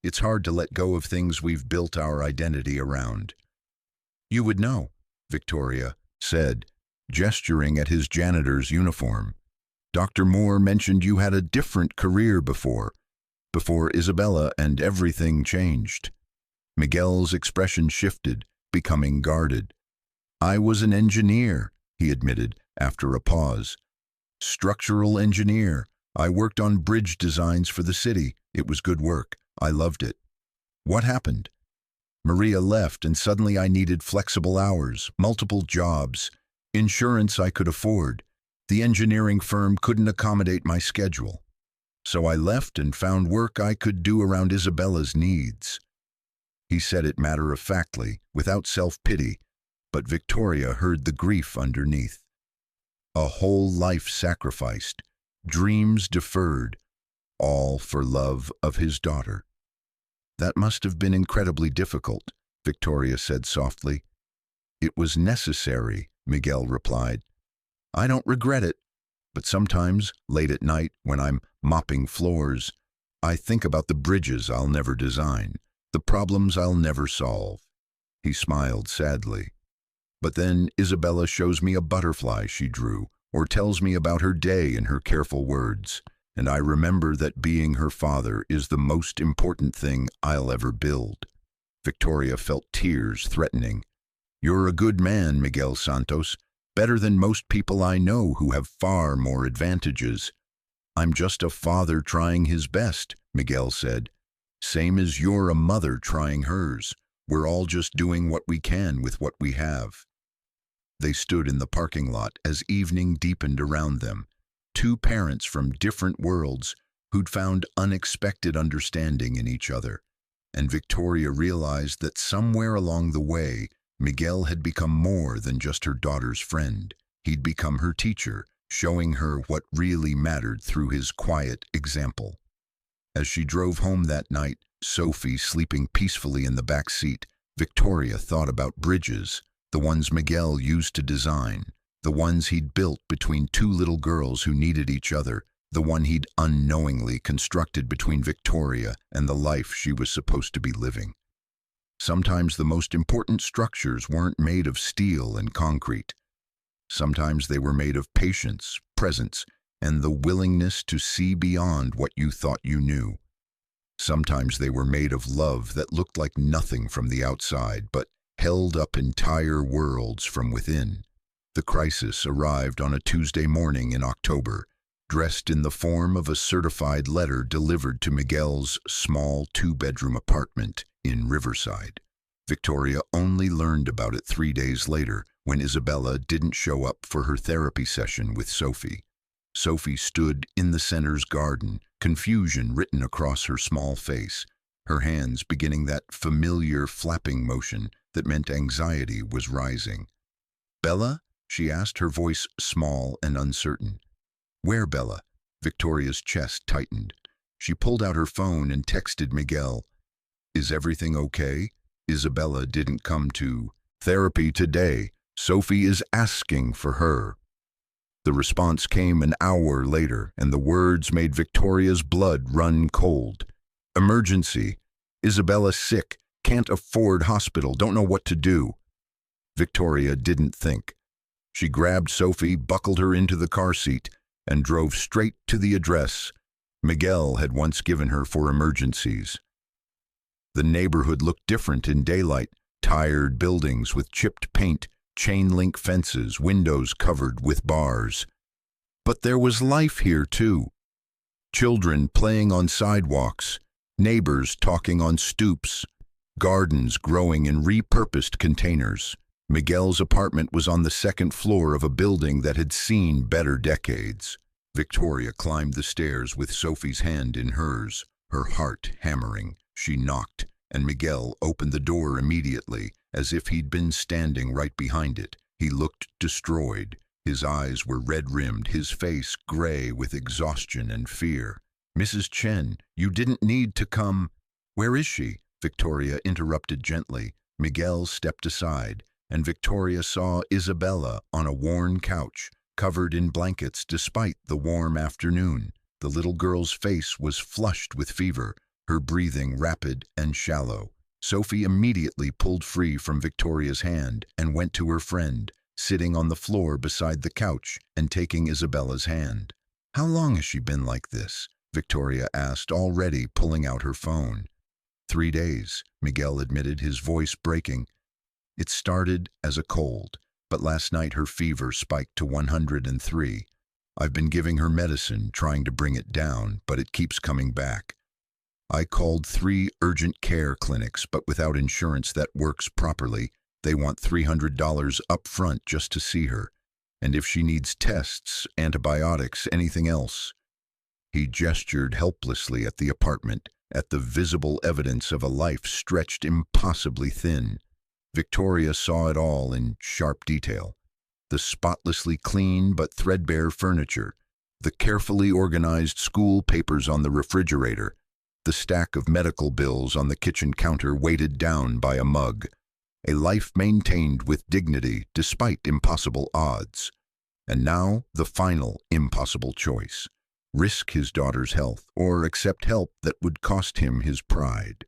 It's hard to let go of things we've built our identity around." "You would know," Victoria said, gesturing at his janitor's uniform. "Dr. Moore mentioned you had a different career before Isabella and everything changed." Miguel's expression shifted, becoming guarded. "I was an engineer," he admitted after a pause. "Structural engineer. I worked on bridge designs for the city. It was good work. I loved it." "What happened?" "Maria left, and suddenly I needed flexible hours, multiple jobs, insurance I could afford. The engineering firm couldn't accommodate my schedule. So I left and found work I could do around Isabella's needs." He said it matter-of-factly, without self-pity, but Victoria heard the grief underneath. A whole life sacrificed, dreams deferred, all for love of his daughter. "That must have been incredibly difficult," Victoria said softly. "It was necessary," Miguel replied. "I don't regret it, but sometimes, late at night, when I'm mopping floors, I think about the bridges I'll never design, the problems I'll never solve." He smiled sadly. "But then Isabella shows me a butterfly she drew, or tells me about her day in her careful words, and I remember that being her father is the most important thing I'll ever build." Victoria felt tears threatening. "You're a good man, Miguel Santos, better than most people I know who have far more advantages." "I'm just a father trying his best," Miguel said. "Same as you're a mother trying hers. We're all just doing what we can with what we have." They stood in the parking lot as evening deepened around them, two parents from different worlds who'd found unexpected understanding in each other. And Victoria realized that somewhere along the way, Miguel had become more than just her daughter's friend. He'd become her teacher, showing her what really mattered through his quiet example. As she drove home that night, Sophie sleeping peacefully in the back seat, Victoria thought about bridges, the ones Miguel used to design, the ones he'd built between two little girls who needed each other, the one he'd unknowingly constructed between Victoria and the life she was supposed to be living. Sometimes the most important structures weren't made of steel and concrete. Sometimes they were made of patience, presence, and the willingness to see beyond what you thought you knew. Sometimes they were made of love that looked like nothing from the outside, but held up entire worlds from within. The crisis arrived on a Tuesday morning in October, dressed in the form of a certified letter delivered to Miguel's small two-bedroom apartment in Riverside. Victoria only learned about it 3 days later, when Isabella didn't show up for her therapy session with Sophie. Sophie stood in the center's garden, confusion written across her small face, her hands beginning that familiar flapping motion that meant anxiety was rising. "Bella?" she asked, her voice small and uncertain. "Where, Bella?" Victoria's chest tightened. She pulled out her phone and texted Miguel, Is everything okay? Isabella didn't come to therapy today. Sophie is asking for her. The response came an hour later, and the words made Victoria's blood run cold. Emergency. Isabella sick. Can't afford hospital. Don't know what to do. Victoria didn't think. She grabbed Sophie, buckled her into the car seat, and drove straight to the address Miguel had once given her for emergencies. The neighborhood looked different in daylight. Tired buildings with chipped paint, chain-link fences, windows covered with bars. But there was life here, too. Children playing on sidewalks, neighbors talking on stoops, gardens growing in repurposed containers. Miguel's apartment was on the second floor of a building that had seen better decades. Victoria climbed the stairs with Sophie's hand in hers, her heart hammering. She knocked, and Miguel opened the door immediately, as if he'd been standing right behind it. He looked destroyed. His eyes were red-rimmed, his face gray with exhaustion and fear. "Mrs. Chen, you didn't need to come." "Where is she?" Victoria interrupted gently. Miguel stepped aside, and Victoria saw Isabella on a worn couch, covered in blankets despite the warm afternoon. The little girl's face was flushed with fever, her breathing rapid and shallow. Sophie immediately pulled free from Victoria's hand and went to her friend, sitting on the floor beside the couch and taking Isabella's hand. "How long has she been like this?" Victoria asked, already pulling out her phone. 3 days, Miguel admitted, his voice breaking. "It started as a cold, but last night her fever spiked to 103. I've been giving her medicine, trying to bring it down, but it keeps coming back. I called 3 urgent care clinics, but without insurance that works properly, they want $300 up front just to see her. And if she needs tests, antibiotics, anything else." He gestured helplessly at the apartment, at the visible evidence of a life stretched impossibly thin. Victoria saw it all in sharp detail. The spotlessly clean but threadbare furniture, the carefully organized school papers on the refrigerator, the stack of medical bills on the kitchen counter weighted down by a mug. A life maintained with dignity despite impossible odds. And now the final impossible choice. Risk his daughter's health or accept help that would cost him his pride.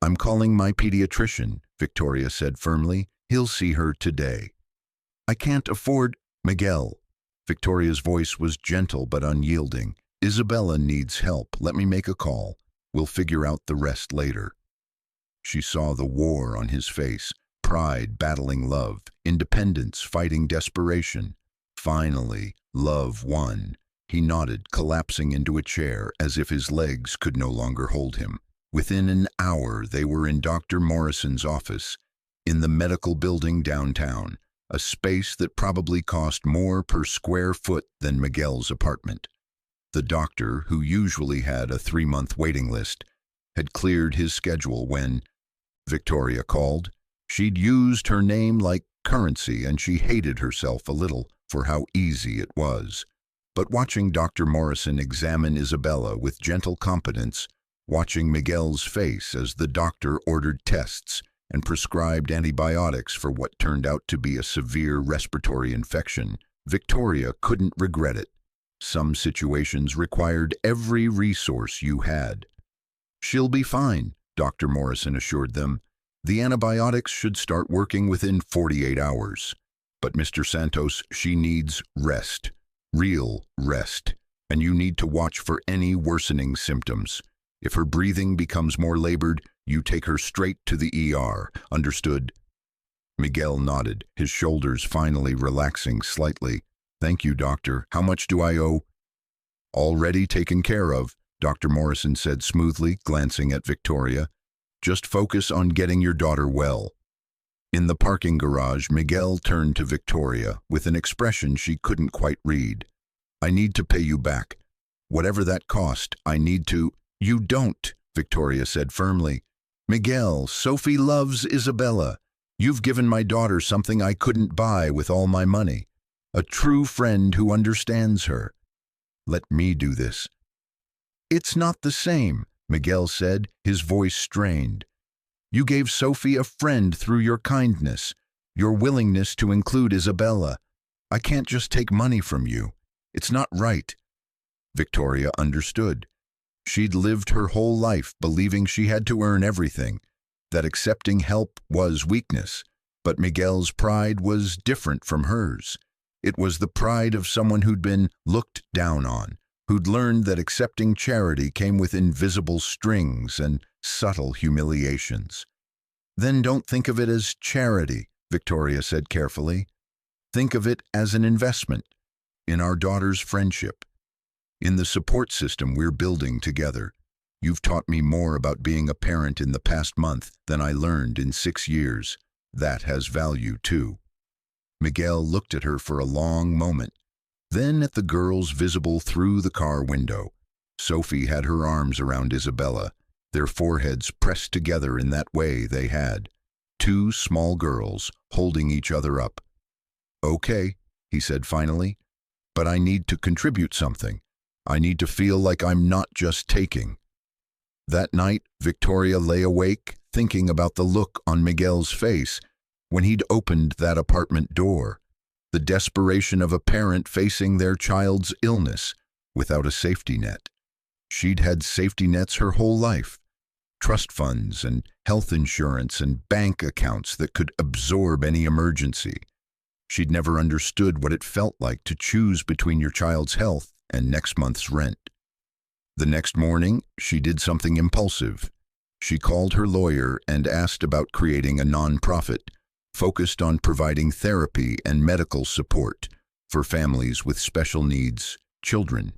"I'm calling my pediatrician," Victoria said firmly. "He'll see her today." "I can't afford—" "Miguel." Victoria's voice was gentle but unyielding. "Isabella needs help. Let me make a call. We'll figure out the rest later." She saw the war on his face, pride battling love, independence fighting desperation. Finally, love won. He nodded, collapsing into a chair as if his legs could no longer hold him. Within an hour, they were in Dr. Morrison's office, in the medical building downtown, a space that probably cost more per square foot than Miguel's apartment. The doctor, who usually had a 3-month waiting list, had cleared his schedule when Victoria called. She'd used her name like currency, and she hated herself a little for how easy it was. But watching Dr. Morrison examine Isabella with gentle competence, watching Miguel's face as the doctor ordered tests and prescribed antibiotics for what turned out to be a severe respiratory infection, Victoria couldn't regret it. Some situations required every resource you had. "She'll be fine," Dr. Morrison assured them. "The antibiotics should start working within 48 hours. But Mr. Santos, she needs rest. Real rest. And you need to watch for any worsening symptoms. If her breathing becomes more labored, you take her straight to the ER. Understood?" Miguel nodded, his shoulders finally relaxing slightly. "Thank you, doctor. How much do I owe?" "Already taken care of," Dr. Morrison said smoothly, glancing at Victoria. "Just focus on getting your daughter well." In the parking garage, Miguel turned to Victoria with an expression she couldn't quite read. "I need to pay you back. Whatever that cost, I need to—" "You don't," Victoria said firmly. "Miguel, Sophie loves Isabella. You've given my daughter something I couldn't buy with all my money. A true friend who understands her. Let me do this." "It's not the same," Miguel said, his voice strained. You gave Sophie a friend through your kindness, your willingness to include Isabella. I can't just take money from you. It's not right. Victoria understood. She'd lived her whole life believing she had to earn everything, that accepting help was weakness, but Miguel's pride was different from hers. It was the pride of someone who'd been looked down on, who'd learned that accepting charity came with invisible strings and subtle humiliations. Then don't think of it as charity, Victoria said carefully. Think of it as an investment in our daughter's friendship, in the support system we're building together. You've taught me more about being a parent in the past month than I learned in 6 years. That has value, too. Miguel looked at her for a long moment, then at the girls visible through the car window. Sophie had her arms around Isabella, their foreheads pressed together in that way they had. 2 small girls holding each other up. Okay, he said finally, but I need to contribute something. I need to feel like I'm not just taking. That night, Victoria lay awake, thinking about the look on Miguel's face when he'd opened that apartment door, the desperation of a parent facing their child's illness without a safety net. She'd had safety nets her whole life, trust funds and health insurance and bank accounts that could absorb any emergency. She'd never understood what it felt like to choose between your child's health and next month's rent. The next morning, she did something impulsive. She called her lawyer and asked about creating a nonprofit focused on providing therapy and medical support for families with special needs children.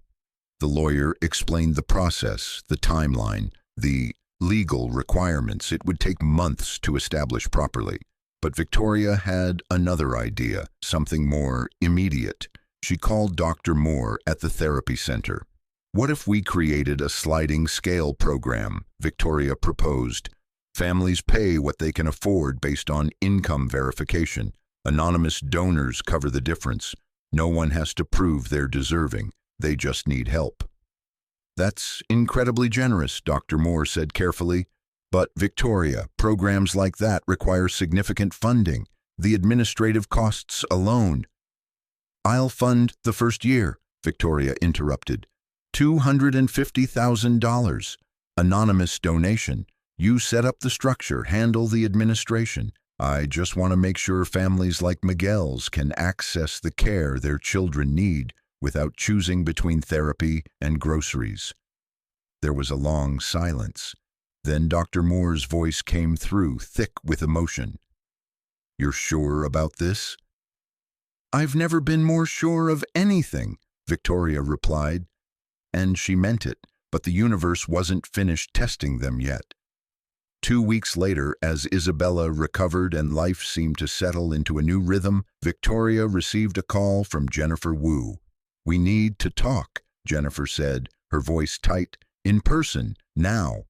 The lawyer explained the process, the timeline, the legal requirements. It would take months to establish properly. But Victoria had another idea, something more immediate. She called Dr. Moore at the therapy center. What if we created a sliding scale program, Victoria proposed. Families pay what they can afford based on income verification. Anonymous donors cover the difference. No one has to prove they're deserving. They just need help. That's incredibly generous, Dr. Moore said carefully. But Victoria, programs like that require significant funding. The administrative costs alone. I'll fund the first year, Victoria interrupted. $250,000. Anonymous donation. You set up the structure, handle the administration. I just want to make sure families like Miguel's can access the care their children need without choosing between therapy and groceries. There was a long silence. Then Dr. Moore's voice came through, thick with emotion. You're sure about this? I've never been more sure of anything, Victoria replied. And she meant it, but the universe wasn't finished testing them yet. 2 weeks later, as Isabella recovered and life seemed to settle into a new rhythm, Victoria received a call from Jennifer Wu. We need to talk, Jennifer said, her voice tight. In person, now.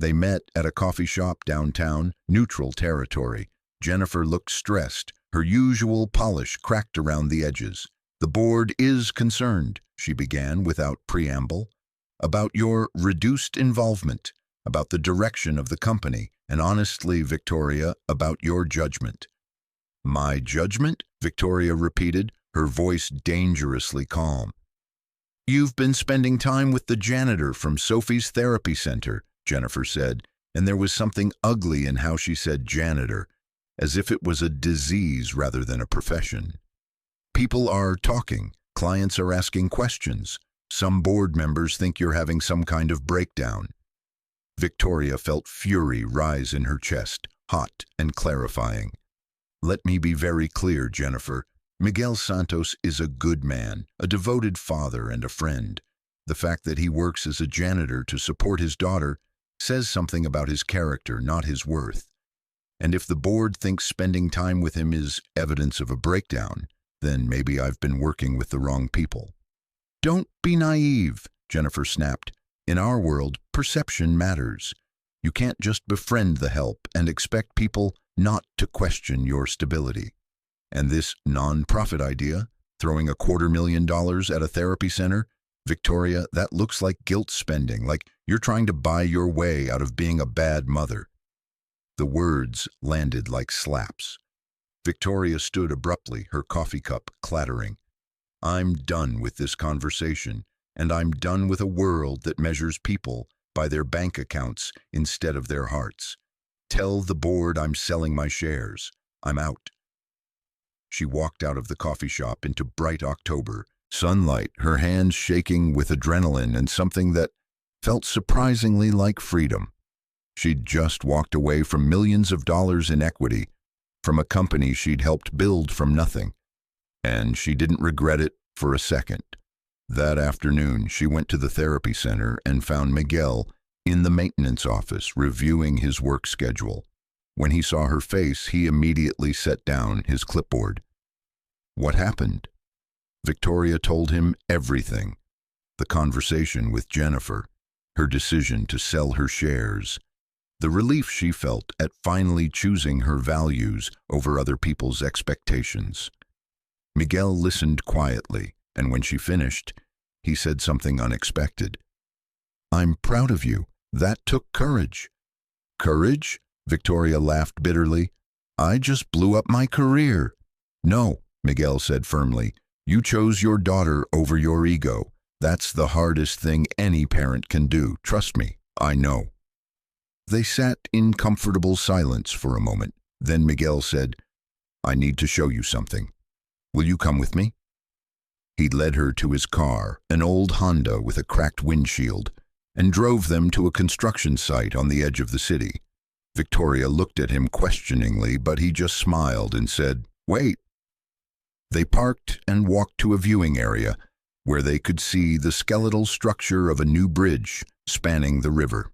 They met at a coffee shop downtown, neutral territory. Jennifer looked stressed, her usual polish cracked around the edges. The board is concerned, she began without preamble, about your reduced involvement, about the direction of the company, and honestly, Victoria, about your judgment. My judgment? Victoria repeated, her voice dangerously calm. You've been spending time with the janitor from Sophie's therapy center, Jennifer said, and there was something ugly in how she said janitor, as if it was a disease rather than a profession. People are talking, clients are asking questions. Some board members think you're having some kind of breakdown. Victoria felt fury rise in her chest, hot and clarifying. Let me be very clear, Jennifer. Miguel Santos is a good man, a devoted father and a friend. The fact that he works as a janitor to support his daughter says something about his character, not his worth. And if the board thinks spending time with him is evidence of a breakdown, then maybe I've been working with the wrong people. Don't be naive, Jennifer snapped. In our world, perception matters. You can't just befriend the help and expect people not to question your stability. And this non-profit idea, throwing $250,000 at a therapy center, Victoria, that looks like guilt spending, like you're trying to buy your way out of being a bad mother. The words landed like slaps. Victoria stood abruptly, her coffee cup clattering. I'm done with this conversation, and I'm done with a world that measures people by their bank accounts instead of their hearts. Tell the board I'm selling my shares. I'm out. She walked out of the coffee shop into bright October, sunlight, her hands shaking with adrenaline and something that felt surprisingly like freedom. She'd just walked away from millions of dollars in equity, from a company she'd helped build from nothing, and she didn't regret it for a second. That afternoon, she went to the therapy center and found Miguel in the maintenance office reviewing his work schedule. When he saw her face, he immediately set down his clipboard. What happened? Victoria told him everything. The conversation with Jennifer, her decision to sell her shares, the relief she felt at finally choosing her values over other people's expectations. Miguel listened quietly, and when she finished, he said something unexpected. I'm proud of you. That took courage. Courage? Victoria laughed bitterly. I just blew up my career. No, Miguel said firmly. You chose your daughter over your ego. That's the hardest thing any parent can do. Trust me, I know. They sat in comfortable silence for a moment. Then Miguel said, I need to show you something. Will you come with me? He led her to his car, an old Honda with a cracked windshield, and drove them to a construction site on the edge of the city. Victoria looked at him questioningly, but he just smiled and said, Wait. They parked and walked to a viewing area where they could see the skeletal structure of a new bridge spanning the river.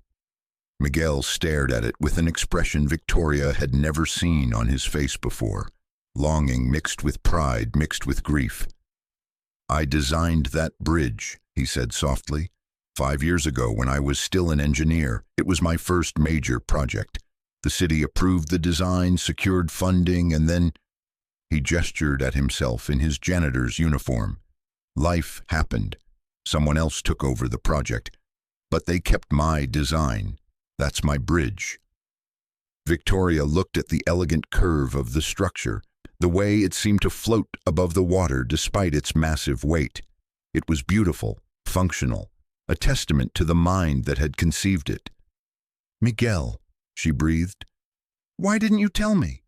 Miguel stared at it with an expression Victoria had never seen on his face before, longing mixed with pride, mixed with grief. I designed that bridge, he said softly. 5 years ago, when I was still an engineer, it was my first major project. The city approved the design, secured funding, and then he gestured at himself in his janitor's uniform. Life happened. Someone else took over the project, but they kept my design. That's my bridge. Victoria looked at the elegant curve of the structure, the way it seemed to float above the water despite its massive weight. It was beautiful, functional, a testament to the mind that had conceived it. Miguel, she breathed, why didn't you tell me?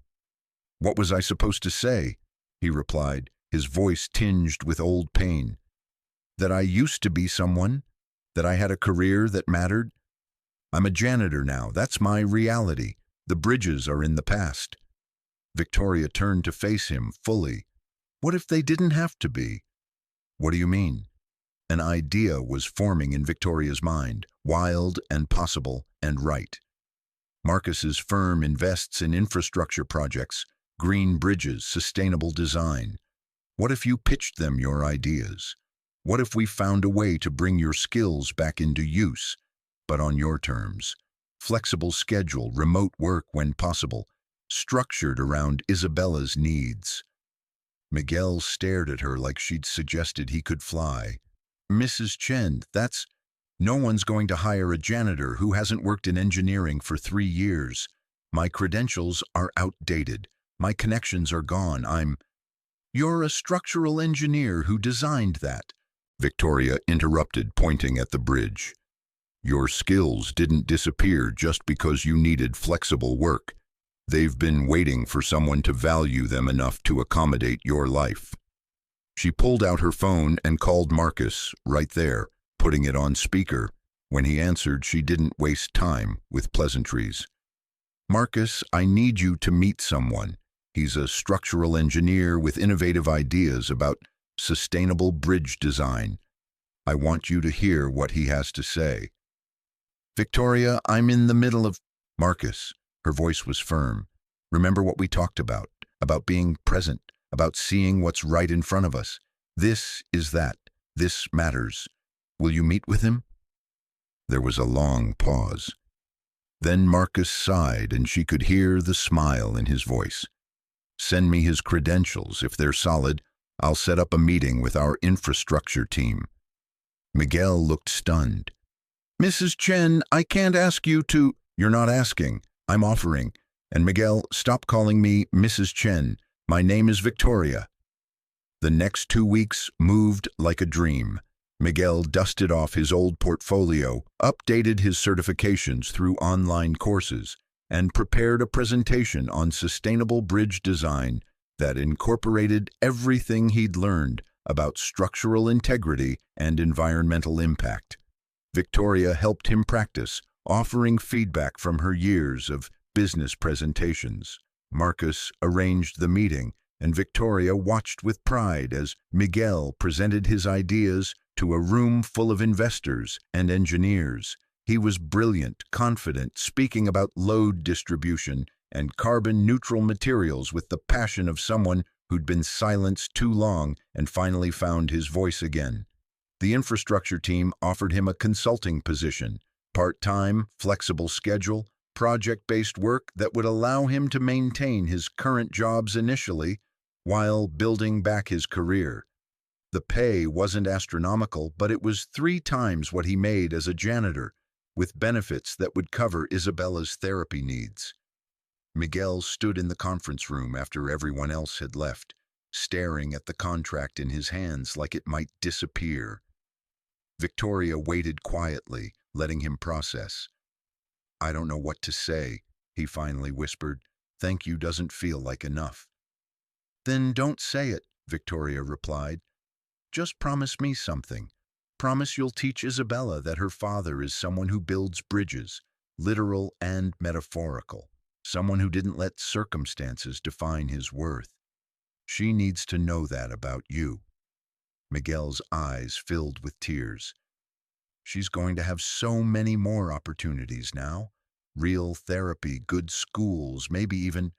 What was I supposed to say? He replied, his voice tinged with old pain. That I used to be someone, that I had a career that mattered. I'm a janitor now. That's my reality. The bridges are in the past. Victoria turned to face him fully. What if they didn't have to be? What do you mean? An idea was forming in Victoria's mind, wild and possible and right. Marcus's firm invests in infrastructure projects, green bridges, sustainable design. What if you pitched them your ideas? What if we found a way to bring your skills back into use, but on your terms? Flexible schedule, remote work when possible, structured around Isabella's needs. Miguel stared at her like she'd suggested he could fly. Mrs. Chen, no one's going to hire a janitor who hasn't worked in engineering for 3 years. My credentials are outdated. My connections are gone. You're a structural engineer who designed that, Victoria interrupted, pointing at the bridge. Your skills didn't disappear just because you needed flexible work. They've been waiting for someone to value them enough to accommodate your life. She pulled out her phone and called Marcus right there, putting it on speaker. When he answered, she didn't waste time with pleasantries. Marcus, I need you to meet someone. He's a structural engineer with innovative ideas about sustainable bridge design. I want you to hear what he has to say. Victoria, I'm in the middle of... Marcus, her voice was firm. Remember what we talked about being present, about seeing what's right in front of us. This is that. This matters. Will you meet with him? There was a long pause. Then Marcus sighed, and she could hear the smile in his voice. Send me his credentials. If they're solid, I'll set up a meeting with our infrastructure team. Miguel looked stunned. "Mrs. Chen, I can't ask you to—" "You're not asking. I'm offering. And Miguel, stop calling me Mrs. Chen. My name is Victoria." The next 2 weeks moved like a dream. Miguel dusted off his old portfolio, updated his certifications through online courses, and prepared a presentation on sustainable bridge design that incorporated everything he'd learned about structural integrity and environmental impact. Victoria helped him practice, offering feedback from her years of business presentations. Marcus arranged the meeting, and Victoria watched with pride as Miguel presented his ideas to a room full of investors and engineers. He was brilliant, confident, speaking about load distribution and carbon-neutral materials with the passion of someone who'd been silenced too long and finally found his voice again. The infrastructure team offered him a consulting position, part-time, flexible schedule, project-based work that would allow him to maintain his current jobs initially while building back his career. The pay wasn't astronomical, but it was 3 times what he made as a janitor, with benefits that would cover Isabella's therapy needs. Miguel stood in the conference room after everyone else had left, staring at the contract in his hands like it might disappear. Victoria waited quietly, letting him process. "I don't know what to say," he finally whispered. "Thank you doesn't feel like enough." "Then don't say it," Victoria replied. "Just promise me something. Promise you'll teach Isabella that her father is someone who builds bridges, literal and metaphorical, someone who didn't let circumstances define his worth. She needs to know that about you." Miguel's eyes filled with tears. "She's going to have so many more opportunities now. Real therapy, good schools, maybe even—"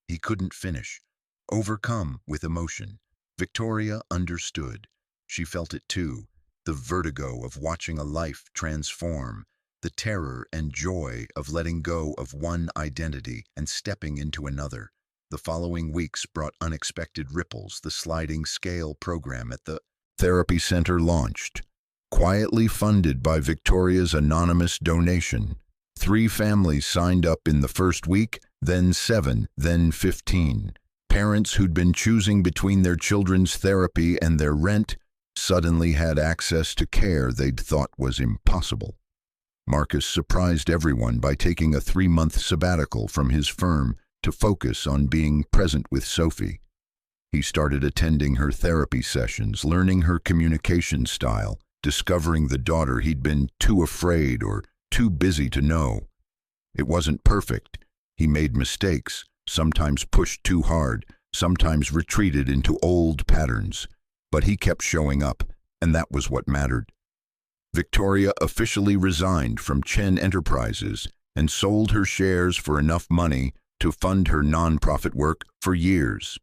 He couldn't finish, overcome with emotion. Victoria understood. She felt it too, the vertigo of watching a life transform, the terror and joy of letting go of one identity and stepping into another. The following weeks brought unexpected ripples. The sliding scale program at the therapy center launched, quietly funded by Victoria's anonymous donation. 3 families signed up in the first week, then 7, then 15. Parents who'd been choosing between their children's therapy and their rent suddenly had access to care they'd thought was impossible. Marcus surprised everyone by taking a 3-month sabbatical from his firm to focus on being present with Sophie. He started attending her therapy sessions, learning her communication style, discovering the daughter he'd been too afraid or too busy to know. It wasn't perfect. He made mistakes, sometimes pushed too hard, sometimes retreated into old patterns. But he kept showing up, and that was what mattered. Victoria officially resigned from Chen Enterprises and sold her shares for enough money to fund her nonprofit work for years.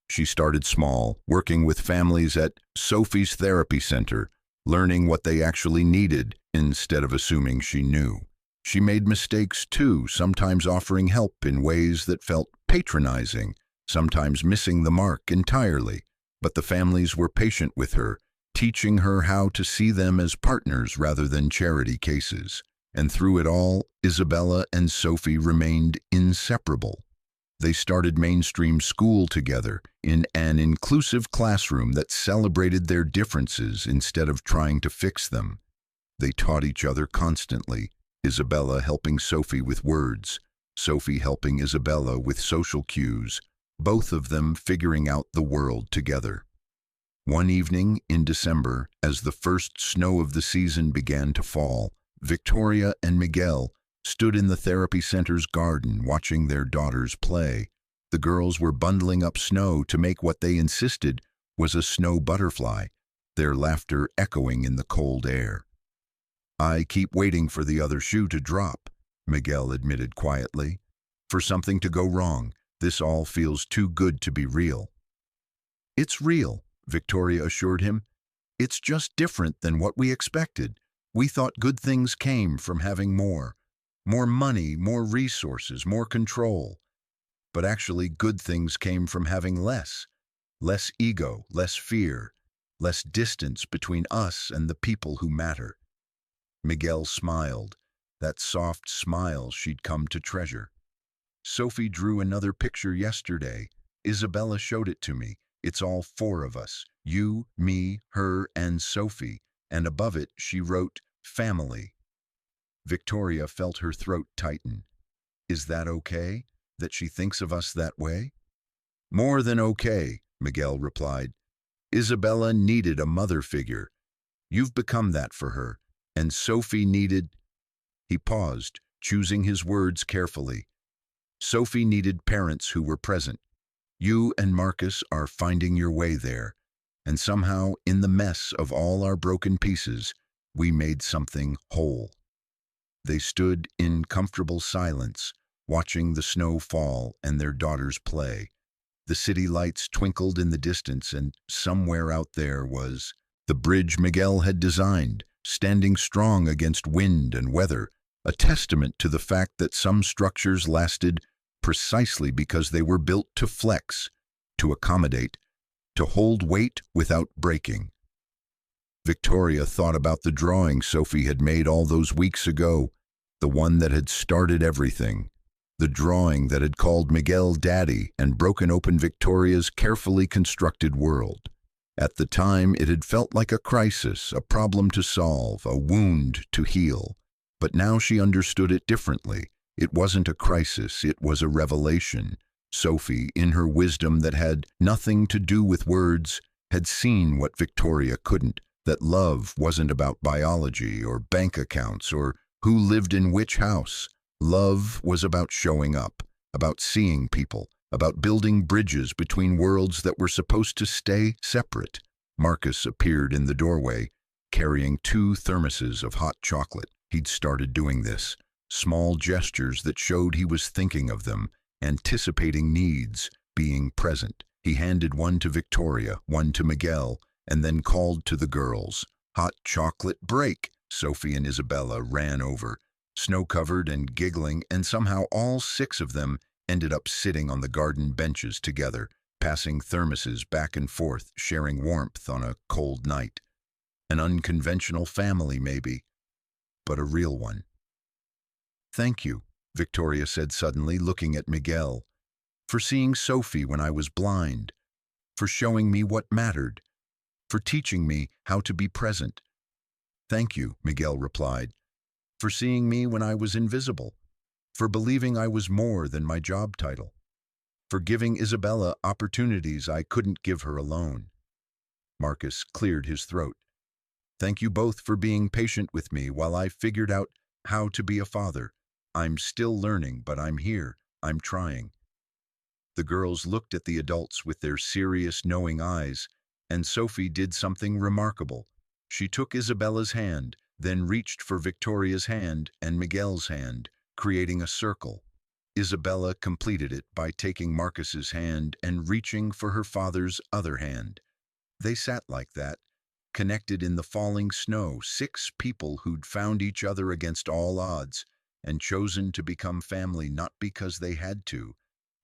She started small, working with families at Sophie's Therapy Center, learning what they actually needed instead of assuming she knew. She made mistakes too, sometimes offering help in ways that felt patronizing, sometimes missing the mark entirely. But the families were patient with her, teaching her how to see them as partners rather than charity cases. And through it all, Isabella and Sophie remained inseparable. They started mainstream school together in an inclusive classroom that celebrated their differences instead of trying to fix them. They taught each other constantly, Isabella helping Sophie with words, Sophie helping Isabella with social cues, both of them figuring out the world together. One evening in December, as the first snow of the season began to fall, Victoria and Miguel stood in the therapy center's garden watching their daughters play. The girls were bundling up snow to make what they insisted was a snow butterfly, their laughter echoing in the cold air. "I keep waiting for the other shoe to drop," Miguel admitted quietly. "For something to go wrong. This all feels too good to be real." "It's real," Victoria assured him. "It's just different than what we expected. We thought good things came from having more money, more resources, more control. But actually good things came from having less ego, less fear, less distance between us and the people who matter. Miguel smiled, that soft smile she'd come to treasure. Sophie drew another picture yesterday. Isabella showed it to me. It's all four of us, you, me, her, and Sophie, and above it she wrote, family. Victoria felt her throat tighten. Is that okay, that she thinks of us that way? More than okay, Miguel replied. Isabella needed a mother figure. You've become that for her. And Sophie needed... He paused, choosing his words carefully. Sophie needed parents who were present. You and Marcus are finding your way there. And somehow, in the mess of all our broken pieces, we made something whole. They stood in comfortable silence, watching the snow fall and their daughters play. The city lights twinkled in the distance, and somewhere out there was the bridge Miguel had designed, standing strong against wind and weather, a testament to the fact that some structures lasted precisely because they were built to flex, to accommodate, to hold weight without breaking. Victoria thought about the drawing Sophie had made all those weeks ago, the one that had started everything. The drawing that had called Miguel Daddy and broken open Victoria's carefully constructed world. At the time, it had felt like a crisis, a problem to solve, a wound to heal. But now she understood it differently. It wasn't a crisis, it was a revelation. Sophie, in her wisdom that had nothing to do with words, had seen what Victoria couldn't, that love wasn't about biology or bank accounts or who lived in which house. Love was about showing up, about seeing people, about building bridges between worlds that were supposed to stay separate. Marcus appeared in the doorway, carrying 2 thermoses of hot chocolate. He'd started doing this, small gestures that showed he was thinking of them, anticipating needs, being present. He handed one to Victoria, one to Miguel, and then called to the girls. Hot chocolate break! Sophie and Isabella ran over, snow-covered and giggling, and somehow all 6 of them ended up sitting on the garden benches together, passing thermoses back and forth, sharing warmth on a cold night. An unconventional family, maybe, but a real one. Thank you, Victoria said suddenly, looking at Miguel, for seeing Sophie when I was blind, for showing me what mattered, for teaching me how to be present. Thank you, Miguel replied, for seeing me when I was invisible, for believing I was more than my job title, for giving Isabella opportunities I couldn't give her alone. Marcus cleared his throat. Thank you both for being patient with me while I figured out how to be a father. I'm still learning, but I'm here. I'm trying. The girls looked at the adults with their serious, knowing eyes, and Sophie did something remarkable. She took Isabella's hand, then reached for Victoria's hand and Miguel's hand, creating a circle. Isabella completed it by taking Marcus's hand and reaching for her father's other hand. They sat like that, connected in the falling snow, 6 people who'd found each other against all odds and chosen to become family not because they had to,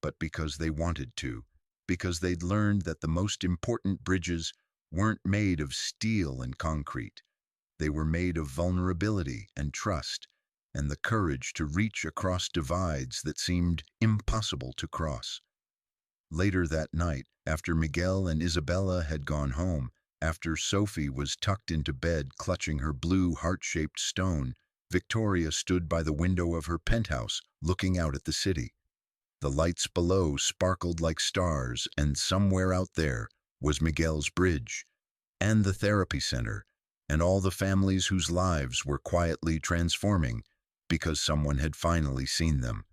but because they wanted to, because they'd learned that the most important bridges weren't made of steel and concrete. They were made of vulnerability and trust, and the courage to reach across divides that seemed impossible to cross. Later that night, after Miguel and Isabella had gone home, after Sophie was tucked into bed clutching her blue heart-shaped stone, Victoria stood by the window of her penthouse, looking out at the city. The lights below sparkled like stars, and somewhere out there was Miguel's bridge, and the therapy center, and all the families whose lives were quietly transforming because someone had finally seen them.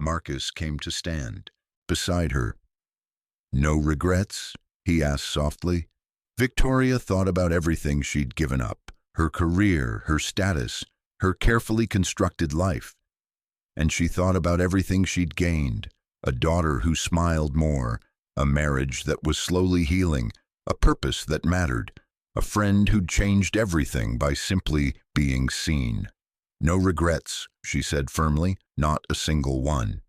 Marcus came to stand beside her. No regrets? He asked softly. Victoria thought about everything she'd given up, her career, her status, her carefully constructed life. And she thought about everything she'd gained, a daughter who smiled more, a marriage that was slowly healing, a purpose that mattered, a friend who'd changed everything by simply being seen. No regrets, she said firmly, not a single one.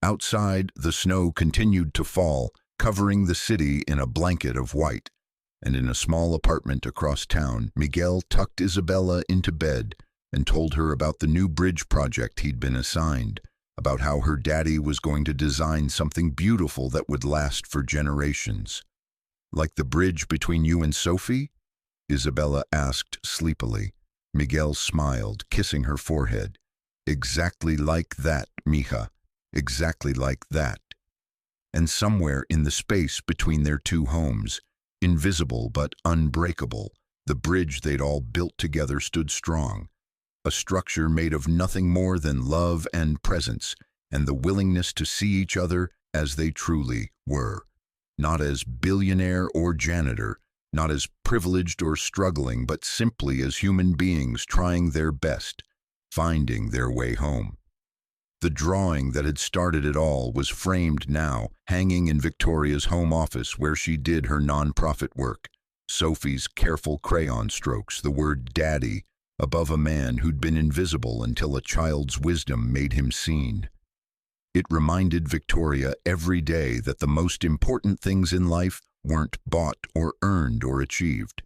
Outside, the snow continued to fall, covering the city in a blanket of white. and in a small apartment across town, Miguel tucked Isabella into bed and told her about the new bridge project he'd been assigned, about how her daddy was going to design something beautiful that would last for generations. "Like the bridge between you and Sophie?" Isabella asked sleepily. Miguel smiled, kissing her forehead. "Exactly like that, mija. Exactly like that." And somewhere in the space between their two homes, invisible but unbreakable, the bridge they'd all built together stood strong. A structure made of nothing more than love and presence, and the willingness to see each other as they truly were. Not as billionaire or janitor, not as privileged or struggling, but simply as human beings trying their best, finding their way home. The drawing that had started it all was framed now, hanging in Victoria's home office where she did her non-profit work. Sophie's careful crayon strokes, the word "daddy," above a man who'd been invisible until a child's wisdom made him seen. It reminded Victoria every day that the most important things in life weren't bought or earned or achieved.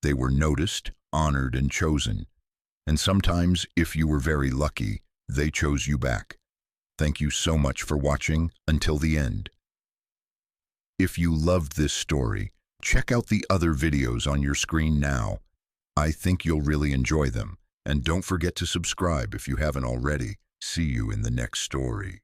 They were noticed, honored, and chosen. And sometimes, if you were very lucky, they chose you back. Thank you so much for watching until the end. If you loved this story, check out the other videos on your screen now. I think you'll really enjoy them. And don't forget to subscribe if you haven't already. See you in the next story.